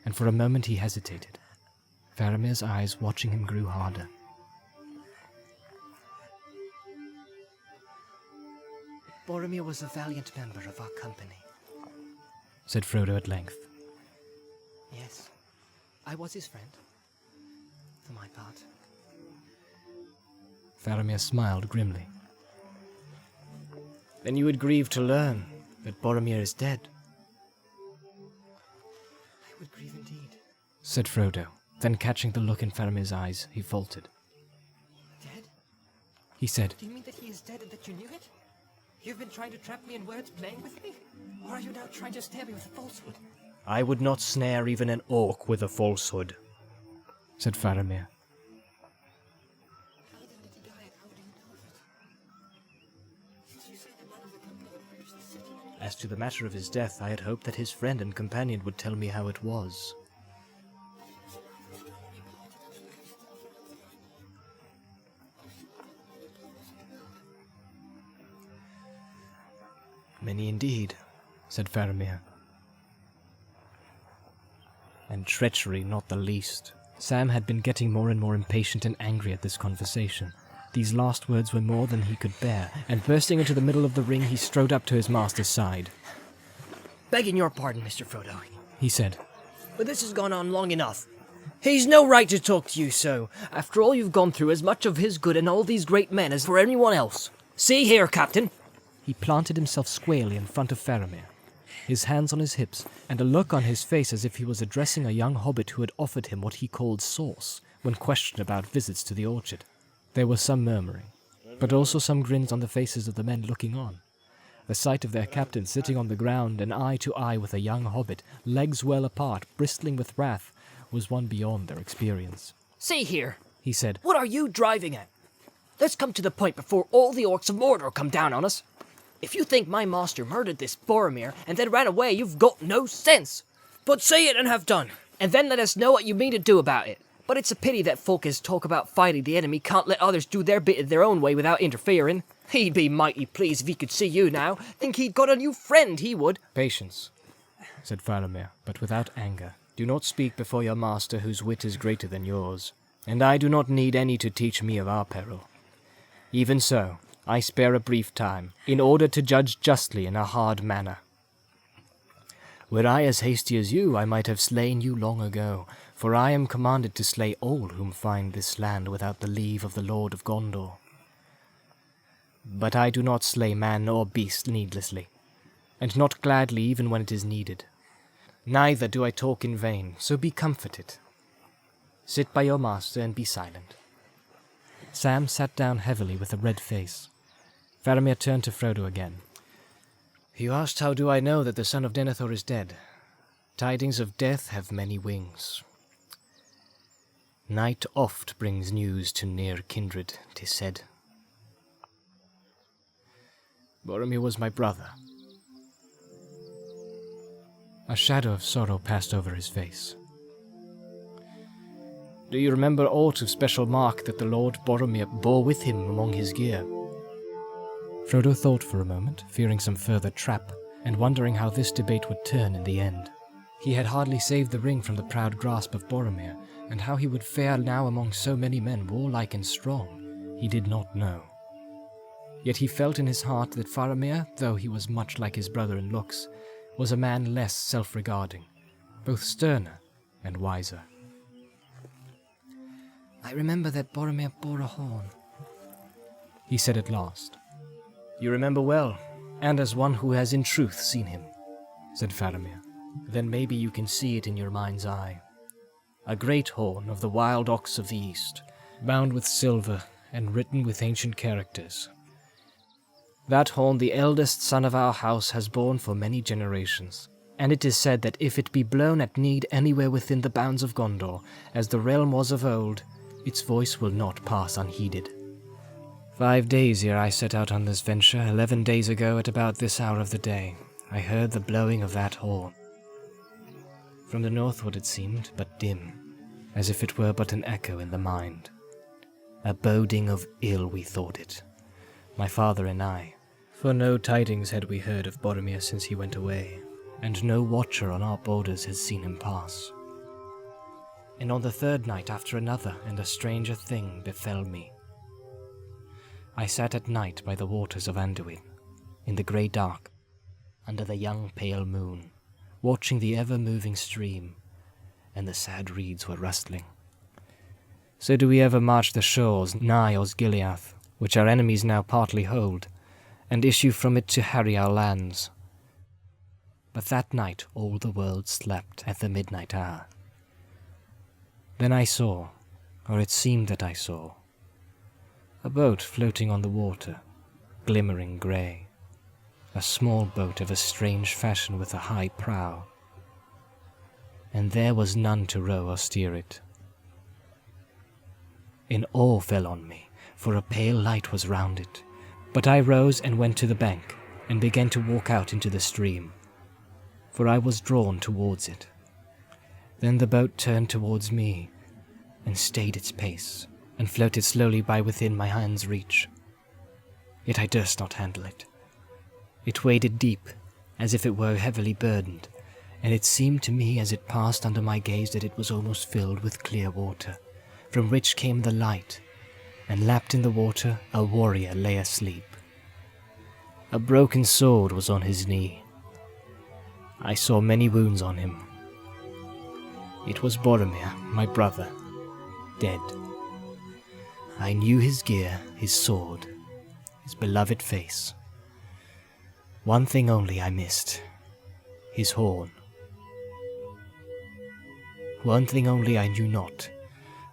and for a moment he hesitated. Faramir's eyes watching him grew harder. Boromir was a valiant member of our company, said Frodo at length. Yes, I was his friend, for my part. Faramir smiled grimly. Then you would grieve to learn that Boromir is dead. I would grieve indeed, said Frodo. Then catching the look in Faramir's eyes, he faltered. Dead? He said, Do you mean that he is dead and that you knew it? You've been trying to trap me in words, playing with me? Or are you now trying to snare me with a falsehood? I would not snare even an orc with a falsehood, said Faramir. How then did he die and how do you know of it? Since you say the man of the company that perished the city. As to the matter of his death, I had hoped that his friend and companion would tell me how it was. Many indeed, said Faramir. And treachery not the least. Sam had been getting more and more impatient and angry at this conversation. These last words were more than he could bear, and bursting into the middle of the ring, he strode up to his master's side. Begging your pardon, Mr. Frodo, He said, but this has gone on long enough. He's no right to talk to you so, after all you've gone through, as much of his good and all these great men as for anyone else. See here, Captain. He planted himself squarely in front of Faramir, his hands on his hips, and a look on his face as if he was addressing a young hobbit who had offered him what he called sauce when questioned about visits to the orchard. There was some murmuring, but also some grins on the faces of the men looking on. The sight of their captain sitting on the ground and eye to eye with a young hobbit, legs well apart, bristling with wrath, was one beyond their experience. See here, He said, what are you driving at? Let's come to the point before all the orcs of Mordor come down on us. If you think my master murdered this Boromir and then ran away, you've got no sense. But say it and have done, and then let us know what you mean to do about it. But it's a pity that folk as talk about fighting the enemy can't let others do their bit in their own way without interfering. He'd be mighty pleased if he could see you now. Think he'd got a new friend, he would. Patience, said Faramir, but without anger. Do not speak before your master whose wit is greater than yours, and I do not need any to teach me of our peril. Even so, I spare a brief time, in order to judge justly in a hard manner. Were I as hasty as you, I might have slain you long ago, for I am commanded to slay all whom find this land without the leave of the Lord of Gondor. But I do not slay man nor beast needlessly, and not gladly even when it is needed. Neither do I talk in vain, so be comforted. Sit by your master and be silent. Sam sat down heavily with a red face. Faramir turned to Frodo again. You asked how do I know that the son of Denethor is dead. Tidings of death have many wings. Night oft brings news to near kindred, 'tis said. Boromir was my brother. A shadow of sorrow passed over his face. Do you remember aught of special mark that the Lord Boromir bore with him among his gear? Frodo thought for a moment, fearing some further trap, and wondering how this debate would turn in the end. He had hardly saved the ring from the proud grasp of Boromir, and how he would fare now among so many men warlike and strong, he did not know. Yet he felt in his heart that Faramir, though he was much like his brother in looks, was a man less self-regarding, both sterner and wiser. I remember that Boromir bore a horn, he said at last. You remember well, and as one who has in truth seen him, said Faramir. Then maybe you can see it in your mind's eye. A great horn of the wild ox of the east, bound with silver and written with ancient characters. That horn the eldest son of our house has borne for many generations, and it is said that if it be blown at need anywhere within the bounds of Gondor, as the realm was of old, its voice will not pass unheeded. 5 days ere I set out on this venture, 11 days ago at about this hour of the day, I heard the blowing of that horn. From the northward it seemed, but dim, as if it were but an echo in the mind. A boding of ill we thought it, my father and I, for no tidings had we heard of Boromir since he went away, and no watcher on our borders had seen him pass. And on the third night after another, and a stranger thing befell me. I sat at night by the waters of Anduin, in the grey dark, under the young pale moon, watching the ever-moving stream, and the sad reeds were rustling. So do we ever march the shores nigh Osgiliath, which our enemies now partly hold, and issue from it to harry our lands. But that night all the world slept at the midnight hour. Then I saw, or it seemed that I saw, a boat floating on the water, glimmering grey. A small boat of a strange fashion with a high prow. And there was none to row or steer it. An awe fell on me, for a pale light was round it. But I rose and went to the bank, and began to walk out into the stream, for I was drawn towards it. Then the boat turned towards me, and stayed its pace, and floated slowly by within my hand's reach. Yet I durst not handle it. It waded deep, as if it were heavily burdened, and it seemed to me as it passed under my gaze that it was almost filled with clear water, from which came the light, and lapped in the water a warrior lay asleep. A broken sword was on his knee. I saw many wounds on him. It was Boromir, my brother, dead. I knew his gear, his sword, his beloved face. One thing only I missed, his horn. One thing only I knew not,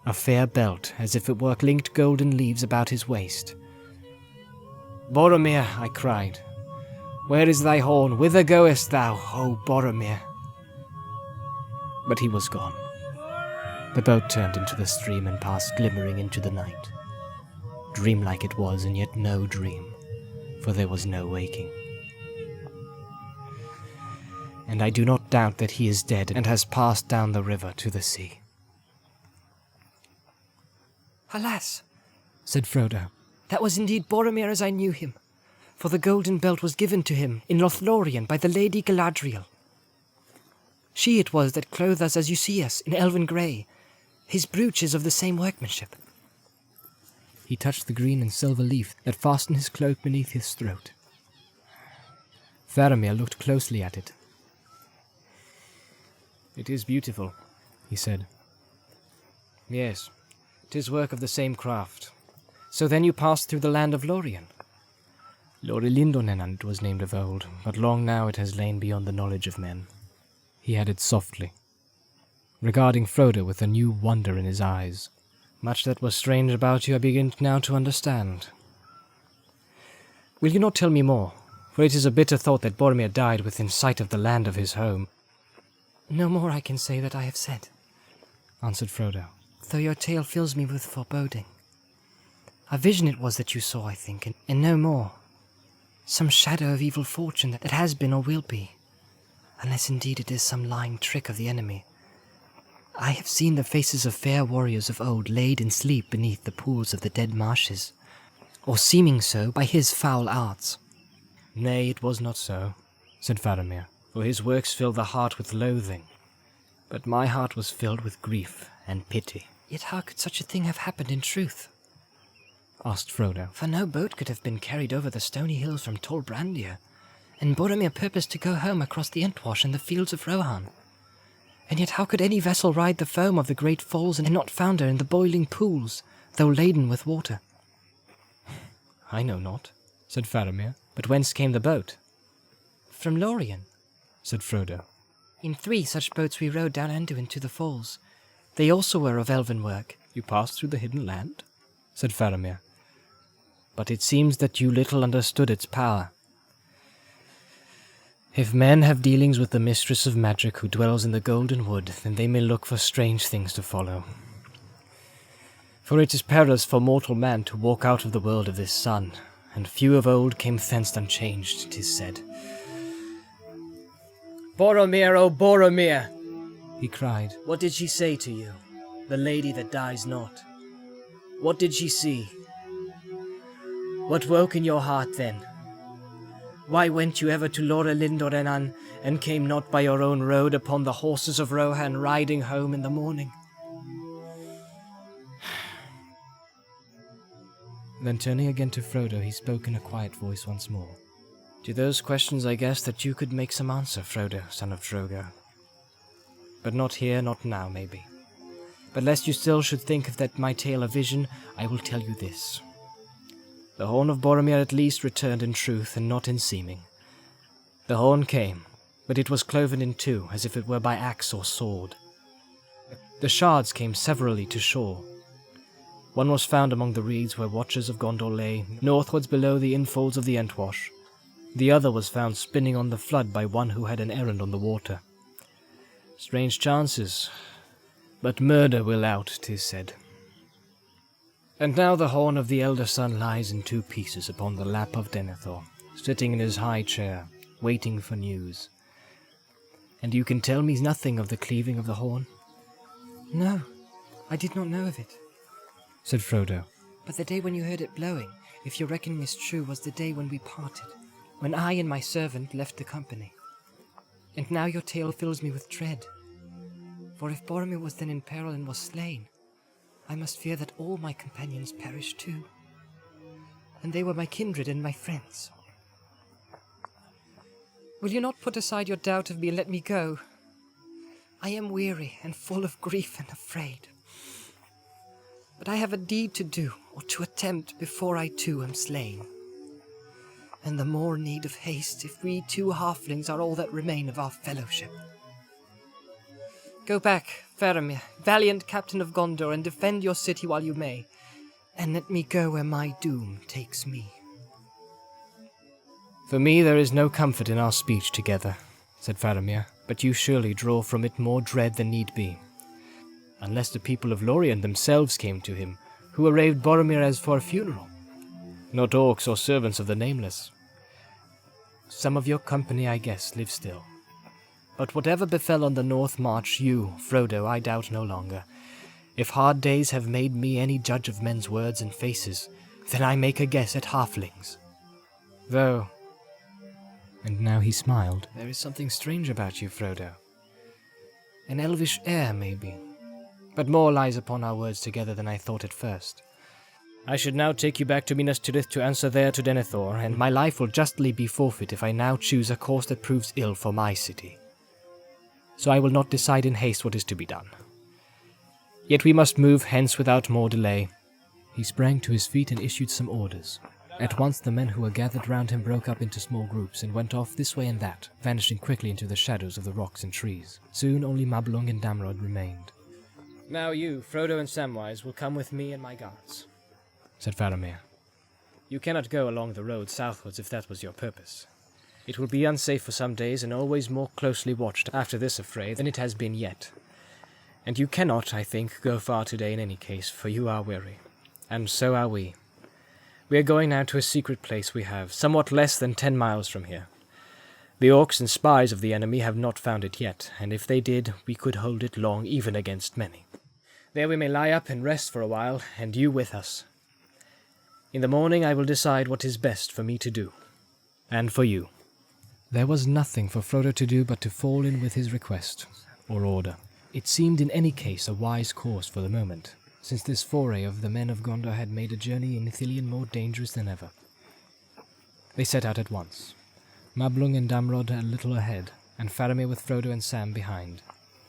a fair belt, as if it were linked golden leaves about his waist. "Boromir," I cried, "where is thy horn? Whither goest thou, O Boromir?" But he was gone. The boat turned into the stream and passed glimmering into the night. Dreamlike it was, and yet no dream, for there was no waking. And I do not doubt that he is dead and has passed down the river to the sea. "Alas," said Frodo, "that was indeed Boromir as I knew him, for the golden belt was given to him in Lothlorien by the Lady Galadriel. She it was that clothed us as you see us, in elven grey. His brooch is of the same workmanship." He touched the green and silver leaf that fastened his cloak beneath his throat. Faramir looked closely at it. "It is beautiful," he said. "Yes, 'tis work of the same craft. So then you passed through the land of Lorien? Lorelindonenant was named of old, but long now it has lain beyond the knowledge of men," he added softly, regarding Frodo with a new wonder in his eyes. "Much that was strange about you I begin now to understand. Will you not tell me more? For it is a bitter thought that Boromir died within sight of the land of his home." "No more I can say that I have said," answered Frodo, "though your tale fills me with foreboding. A vision it was that you saw, I think, and no more. Some shadow of evil fortune that has been or will be, unless indeed it is some lying trick of the enemy. I have seen the faces of fair warriors of old laid in sleep beneath the pools of the dead marshes, or seeming so by his foul arts." "Nay, it was not so," said Faramir, "for his works filled the heart with loathing. But my heart was filled with grief and pity." "Yet how could such a thing have happened in truth?" asked Frodo. "For no boat could have been carried over the stony hills from Tol Brandir, and Boromir purposed to go home across the Entwash and the fields of Rohan. And yet how could any vessel ride the foam of the great falls and not founder in the boiling pools, though laden with water?" "I know not," said Faramir, "but whence came the boat?" "From Lorien," said Frodo. "In 3 such boats we rowed down Anduin to the falls. They also were of elven work." "You passed through the hidden land?" said Faramir. "But it seems that you little understood its power. If men have dealings with the mistress of magic who dwells in the Golden Wood, then they may look for strange things to follow. For it is perilous for mortal man to walk out of the world of this sun, and few of old came thence unchanged, 'tis said." Boromir, oh Boromir! he cried. What did she say to you? The lady that dies not. What did she see? What woke in your heart then? Why went you ever to Lorelindorrenan, and came not by your own road upon the horses of Rohan, riding home in the morning? Then turning again to Frodo, he spoke in a quiet voice once more. "To those questions I guess that you could make some answer, Frodo, son of Drogo. But not here, not now, maybe. But lest you still should think of that my tale a vision, I will tell you this. The horn of Boromir at least returned in truth and not in seeming. The horn came, but it was cloven in two, as if it were by axe or sword. The shards came severally to shore. One was found among the reeds where watchers of Gondor lay, northwards below the infolds of the Entwash. The other was found spinning on the flood by one who had an errand on the water. Strange chances, but murder will out, 'tis said. And now the horn of the elder son lies in 2 pieces upon the lap of Denethor, sitting in his high chair, waiting for news. And you can tell me nothing of the cleaving of the horn? No, I did not know of it. Said Frodo. But the day when you heard it blowing, if your reckoning is true, was the day when we parted, when I and my servant left the company. And now your tale fills me with dread. For if Boromir was then in peril and was slain, I must fear that all my companions perished too. And they were my kindred and my friends. Will you not put aside your doubt of me and let me go? I am weary and full of grief and afraid. But I have a deed to do, or to attempt, before I too am slain. And the more need of haste if we 2 halflings are all that remain of our fellowship. Go back, Faramir, valiant captain of Gondor, and defend your city while you may, and let me go where my doom takes me. For me there is no comfort in our speech together, said Faramir, but you surely draw from it more dread than need be. Unless the people of Lorien themselves came to him, who arrayed Boromir as for a funeral. Not orcs or servants of the Nameless. Some of your company, I guess, live still. But whatever befell on the North March, you, Frodo, I doubt no longer. If hard days have made me any judge of men's words and faces, then I make a guess at halflings. Though, and now he smiled, there is something strange about you, Frodo. An elvish air, maybe. But more lies upon our words together than I thought at first. I should now take you back to Minas Tirith to answer there to Denethor, and my life will justly be forfeit if I now choose a course that proves ill for my city. So I will not decide in haste what is to be done. Yet we must move hence without more delay. He sprang to his feet and issued some orders. At once the men who were gathered round him broke up into small groups and went off this way and that, vanishing quickly into the shadows of the rocks and trees. Soon only Mablung and Damrod remained. Now you, Frodo and Samwise, will come with me and my guards, said Faramir. You cannot go along the road southwards if that was your purpose. It will be unsafe for some days and always more closely watched after this affray than it has been yet. And you cannot, I think, go far today in any case, for you are weary. And so are we. We are going now to a secret place we have, somewhat less than 10 miles from here. The orcs and spies of the enemy have not found it yet, and if they did, we could hold it long even against many. There we may lie up and rest for a while, and you with us. In the morning I will decide what is best for me to do, and for you. There was nothing for Frodo to do but to fall in with his request, or order. It seemed in any case a wise course for the moment, since this foray of the men of Gondor had made a journey in Ithilien more dangerous than ever. They set out at once, Mablung and Damrod a little ahead, and Faramir with Frodo and Sam behind.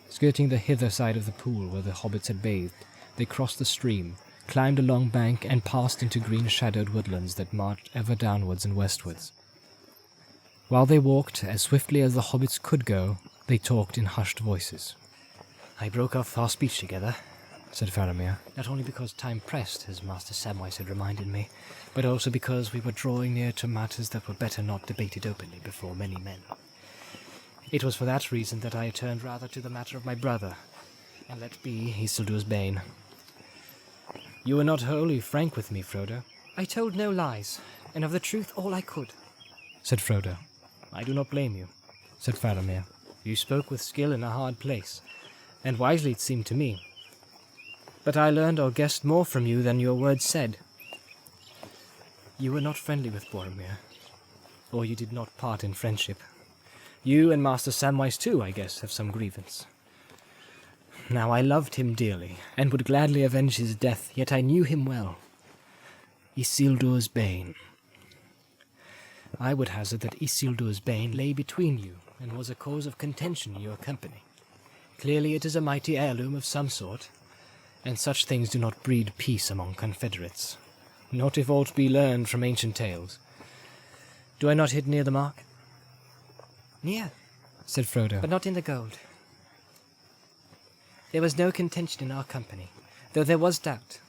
Skirting the hither side of the pool where the hobbits had bathed, they crossed the stream, climbed a long bank, and passed into green-shadowed woodlands that marched ever downwards and westwards. While they walked, as swiftly as the hobbits could go, they talked in hushed voices. I broke off our speech together, said Faramir, not only because time pressed, as Master Samwise had reminded me, but also because we were drawing near to matters that were better not debated openly before many men. It was for that reason that I turned rather to the matter of my brother, and let be Isildur's bane. You were not wholly frank with me, Frodo. I told no lies, and of the truth all I could, said Frodo. I do not blame you, said Faramir. You spoke with skill in a hard place, and wisely it seemed to me. But I learned or guessed more from you than your words said. You were not friendly with Boromir, or you did not part in friendship. You and Master Samwise too, I guess, have some grievance. Now I loved him dearly, and would gladly avenge his death, yet I knew him well. Isildur's bane. I would hazard that Isildur's bane lay between you, and was a cause of contention in your company. Clearly it is a mighty heirloom of some sort, and such things do not breed peace among confederates. Not if aught be learned from ancient tales. Do I not hit near the mark? Near, said Frodo. but not in the gold. There was no contention in our company, though there was doubt.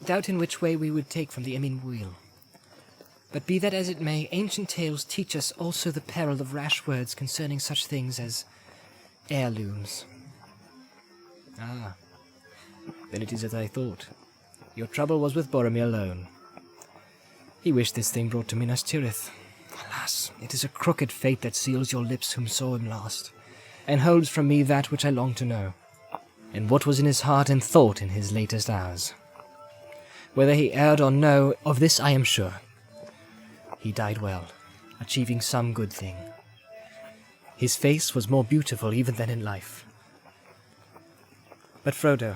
Doubt in which way we would take from the Emin wheel. But be that as it may, ancient tales teach us also the peril of rash words concerning such things as heirlooms. Ah, then it is as I thought. Your trouble was with Boromir alone. He wished this thing brought to Minas Tirith. Alas, it is a crooked fate that seals your lips whom saw him last, and holds from me that which I long to know, and what was in his heart and thought in his latest hours. Whether he erred or no, of this I am sure. He died well, achieving some good thing. His face was more beautiful even than in life. But Frodo,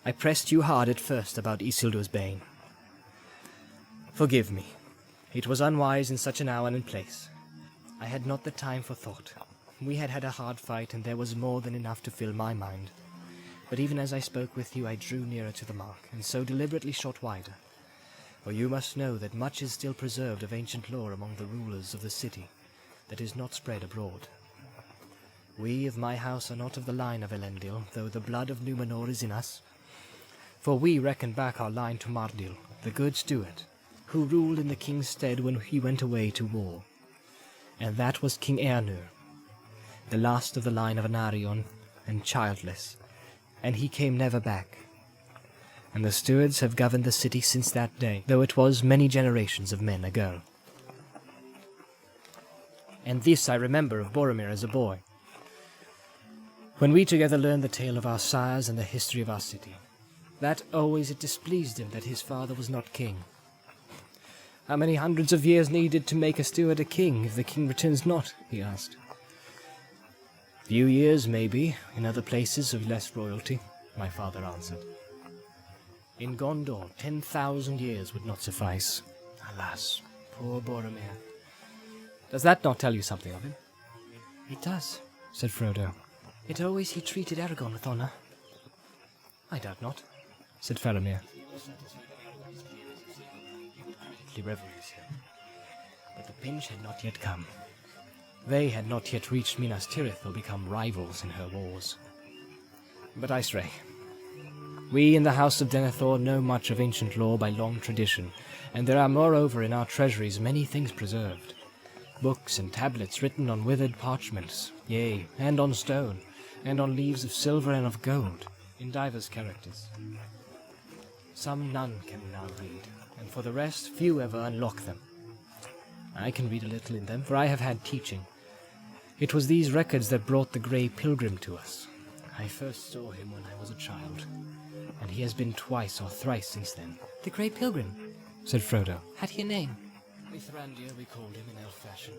I pressed you hard at first about Isildur's bane. Forgive me. It was unwise in such an hour and place. I had not the time for thought. We had had a hard fight, and there was more than enough to fill my mind. But even as I spoke with you, I drew nearer to the mark, and so deliberately shot wider. For you must know that much is still preserved of ancient lore among the rulers of the city that is not spread abroad. We of my house are not of the line of Elendil, though the blood of Númenor is in us. For we reckon back our line to Mardil, the good steward, who ruled in the king's stead when he went away to war. And that was King Eärnur, the last of the line of Anarion, and childless, and he came never back. And the stewards have governed the city since that day, though it was many generations of men ago. And this I remember of Boromir as a boy, when we together learned the tale of our sires and the history of our city. That always it displeased him that his father was not king. How many hundreds of years needed to make a steward a king if the king returns not? He asked. Few years, maybe, in other places of less royalty, my father answered. In Gondor, 10,000 years would not suffice. Alas, poor Boromir. Does that not tell you something of him? It does. Said Frodo. It always he treated Aragorn with honour. I doubt not, said Faramir. Reveries him. But the pinch had not yet come. They had not yet reached Minas Tirith or become rivals in her wars. But I stray. We in the House of Denethor know much of ancient lore by long tradition, and there are moreover in our treasuries many things preserved. Books and tablets written on withered parchments, yea, and on stone, and on leaves of silver and of gold, in divers characters. Some none can now read, and for the rest few ever unlock them. I can read a little in them, for I have had teaching. It was these records that brought the Grey Pilgrim to us. I first saw him when I was a child, and he has been twice or thrice since then. The Grey Pilgrim, Said Frodo. had he a name? Mithrandir we called him in elf fashion,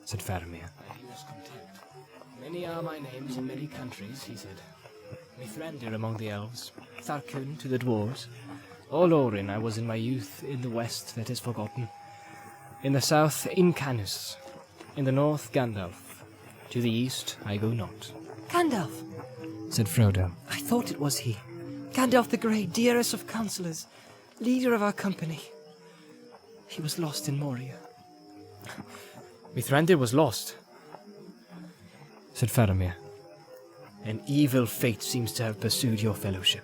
said Faramir. He was content. Many are my names in many countries, he said. Mithrandir among the elves, Tharkun to the dwarves. Olorin I was in my youth, in the west that is forgotten. In the south, Incanus. In the north, Gandalf. To the east, I go not. Gandalf! Said Frodo. I thought it was he. Gandalf the Grey, dearest of counsellors, leader of our company. He was lost in Moria. Mithrandir was lost, said Faramir. An evil fate seems to have pursued your fellowship.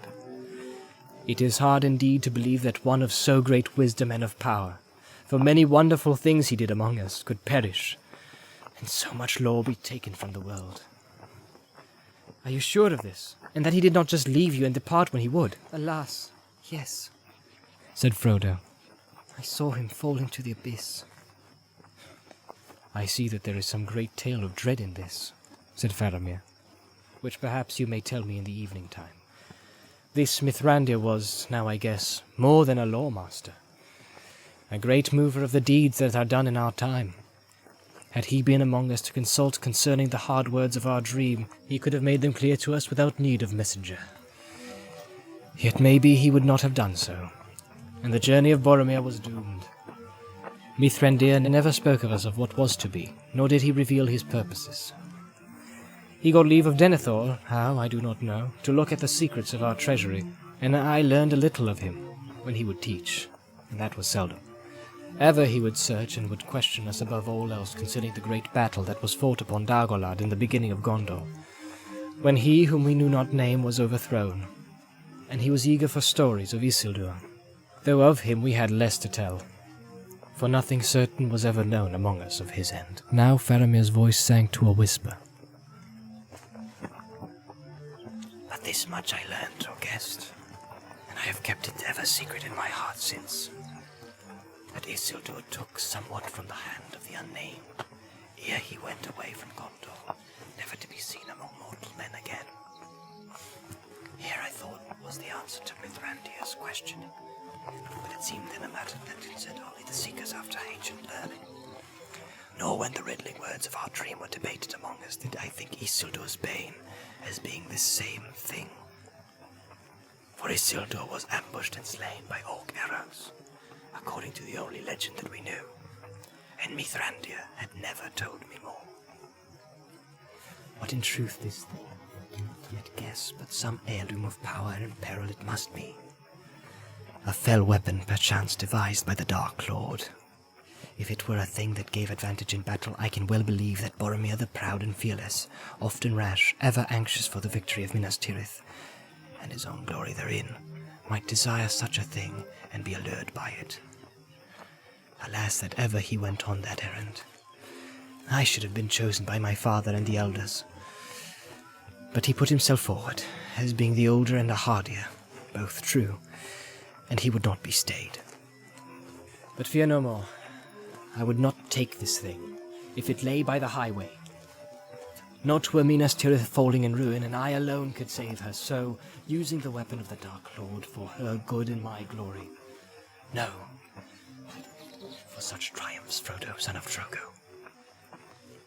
It is hard indeed to believe that one of so great wisdom and of power, for many wonderful things he did among us, could perish, and so much lore be taken from the world. Are you sure of this, and that he did not just leave you and depart when he would? Alas, yes. Said Frodo. I saw him fall into the abyss. I see that there is some great tale of dread in this, said Faramir, which perhaps you may tell me in the evening time. This Mithrandir was, now I guess, more than a lawmaster, a great mover of the deeds that are done in our time. Had he been among us to consult concerning the hard words of our dream, he could have made them clear to us without need of messenger. Yet maybe he would not have done so, and the journey of Boromir was doomed. Mithrandir never spoke of us of what was to be, nor did he reveal his purposes. He got leave of Denethor, how I do not know, to look at the secrets of our treasury, and I learned a little of him when he would teach, and that was seldom. Ever he would search and would question us above all else concerning the great battle that was fought upon Dagorlad in the beginning of Gondor. when he whom we knew not name was overthrown, and he was eager for stories of Isildur, though of him we had less to tell, for nothing certain was ever known among us of his end. Now Faramir's voice sank to a whisper. But this much I learned or guessed, and I have kept it ever secret in my heart since, that Isildur took somewhat from the hand of the unnamed, ere he went away from Gondor, never to be seen among mortal men again. Here I thought was the answer to Mithrandir's question, but it seemed then a matter that concerned only the seekers after ancient learning. Nor when the riddling words of our dream were debated among us did I think Isildur's bane as being this same thing. For Isildur was ambushed and slain by oak arrows, according to the only legend that we knew, and Mithrandir had never told me more. What in truth this thing, yet guess but some heirloom of power and peril it must be. A fell weapon perchance devised by the Dark Lord. If it were a thing that gave advantage in battle, I can well believe that Boromir the proud and fearless, often rash, ever anxious for the victory of Minas Tirith, and his own glory therein, might desire such a thing and be allured by it. Alas, that ever he went on that errand. I should have been chosen by my father and the elders. But he put himself forward, as being the older and the hardier, both true, and he would not be stayed. But fear no more. I would not take this thing, if it lay by the highway. Not were Minas Tirith falling in ruin, and I alone could save her, so, using the weapon of the Dark Lord for her good and my glory. No, for such triumphs, Frodo, son of Drogo.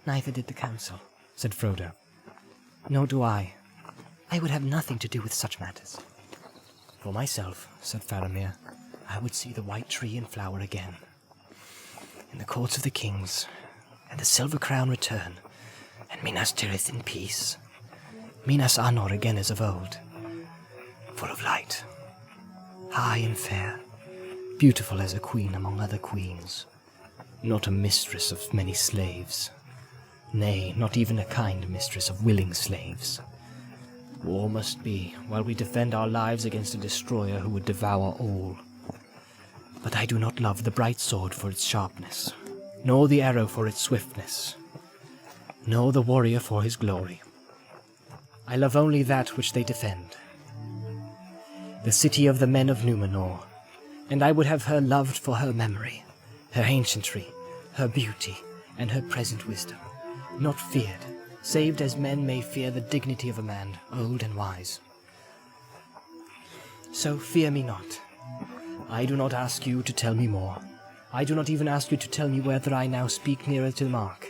Neither did the council, said Frodo. Nor do I. I would have nothing to do with such matters. For myself, said Faramir, I would see the white tree in flower again, in the courts of the kings, and the silver crown return, and Minas Tirith in peace. Minas Anor again as of old, full of light, high and fair, beautiful as a queen among other queens, not a mistress of many slaves, nay, not even a kind mistress of willing slaves. War must be, while we defend our lives against a destroyer who would devour all. But I do not love the bright sword for its sharpness, nor the arrow for its swiftness, nor the warrior for his glory. I love only that which they defend, the city of the men of Númenor, and I would have her loved for her memory, her ancientry, her beauty, and her present wisdom, not feared, saved as men may fear the dignity of a man, old and wise. So fear me not. I do not ask you to tell me more. I do not even ask you to tell me whether I now speak nearer to the mark.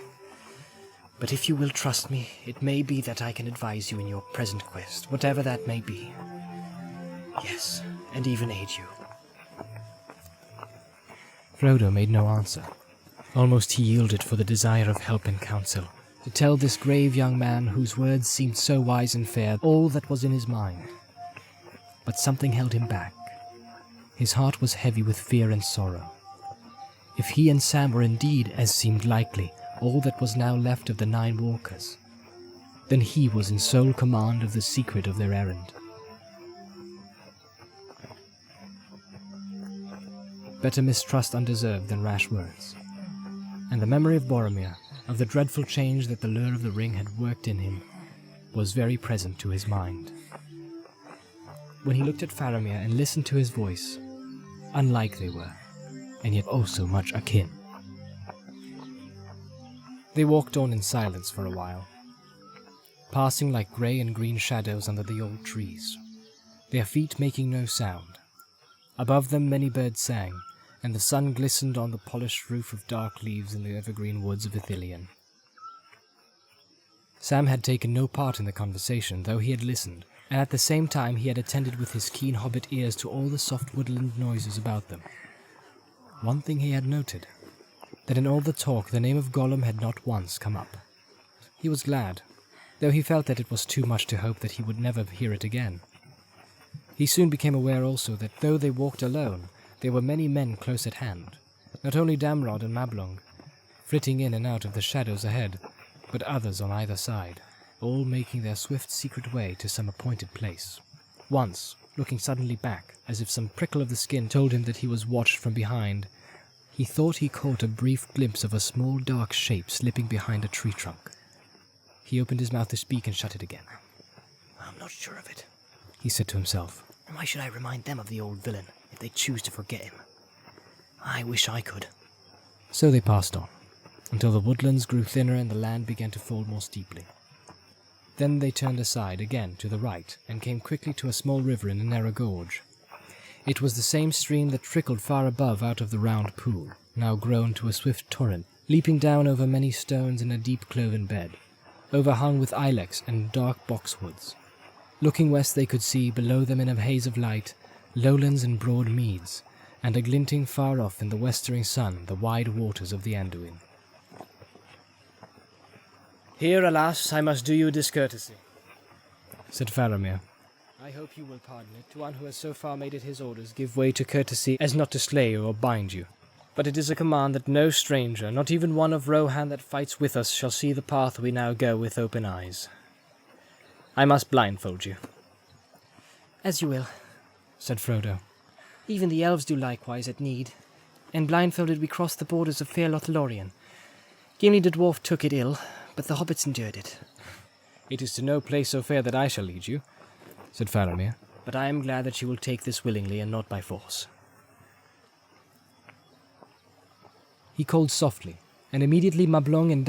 But if you will trust me, it may be that I can advise you in your present quest, whatever that may be. Yes, and even aid you. Frodo made no answer. Almost he yielded for the desire of help and counsel, to tell this grave young man, whose words seemed so wise and fair, all that was in his mind. But something held him back. His heart was heavy with fear and sorrow. If he and Sam were indeed, as seemed likely, all that was now left of the 9 walkers, then he was in sole command of the secret of their errand. Better mistrust undeserved than rash words. And the memory of Boromir, of the dreadful change that the lure of the ring had worked in him, was very present to his mind. When he looked at Faramir and listened to his voice, unlike they were, and yet also much akin. They walked on in silence for a while, passing like grey and green shadows under the old trees, their feet making no sound. Above them many birds sang, and the sun glistened on the polished roof of dark leaves in the evergreen woods of Ithilien. Sam had taken no part in the conversation, though he had listened, and at the same time he had attended with his keen hobbit ears to all the soft woodland noises about them. One thing he had noted, that in all the talk the name of Gollum had not once come up. He was glad, though he felt that it was too much to hope that he would never hear it again. He soon became aware also that though they walked alone, there were many men close at hand, not only Damrod and Mablung, flitting in and out of the shadows ahead, but others on either side. all making their swift secret way to some appointed place. Once, looking suddenly back, as if some prickle of the skin told him that he was watched from behind, he thought he caught a brief glimpse of a small dark shape slipping behind a tree trunk. He opened his mouth to speak and shut it again. I'm not sure of it. He said to himself. And why should I remind them of the old villain if they choose to forget him? I wish I could. So they passed on, until the woodlands grew thinner and the land began to fold more steeply. Then they turned aside again to the right and came quickly to a small river in a narrow gorge. It was the same stream that trickled far above out of the round pool, now grown to a swift torrent, leaping down over many stones in a deep cloven bed, overhung with ilex and dark boxwoods. Looking west they could see, below them in a haze of light, lowlands and broad meads, and a glinting far off in the westering sun the wide waters of the Anduin. Here, alas, I must do you a discourtesy, said Faramir. I hope you will pardon it to one who has so far made it his orders give way to courtesy as not to slay you or bind you. But it is a command that no stranger, not even one of Rohan that fights with us, shall see the path we now go with open eyes. I must blindfold you. As you will, said Frodo. Even the elves do likewise at need, and blindfolded we crossed the borders of fair Lothlorien. Gimli the dwarf took it ill, but the hobbits endured it. It is to no place so fair that I shall lead you, said Faramir. But I am glad that you will take this willingly and not by force. He called softly, and immediately Mablung and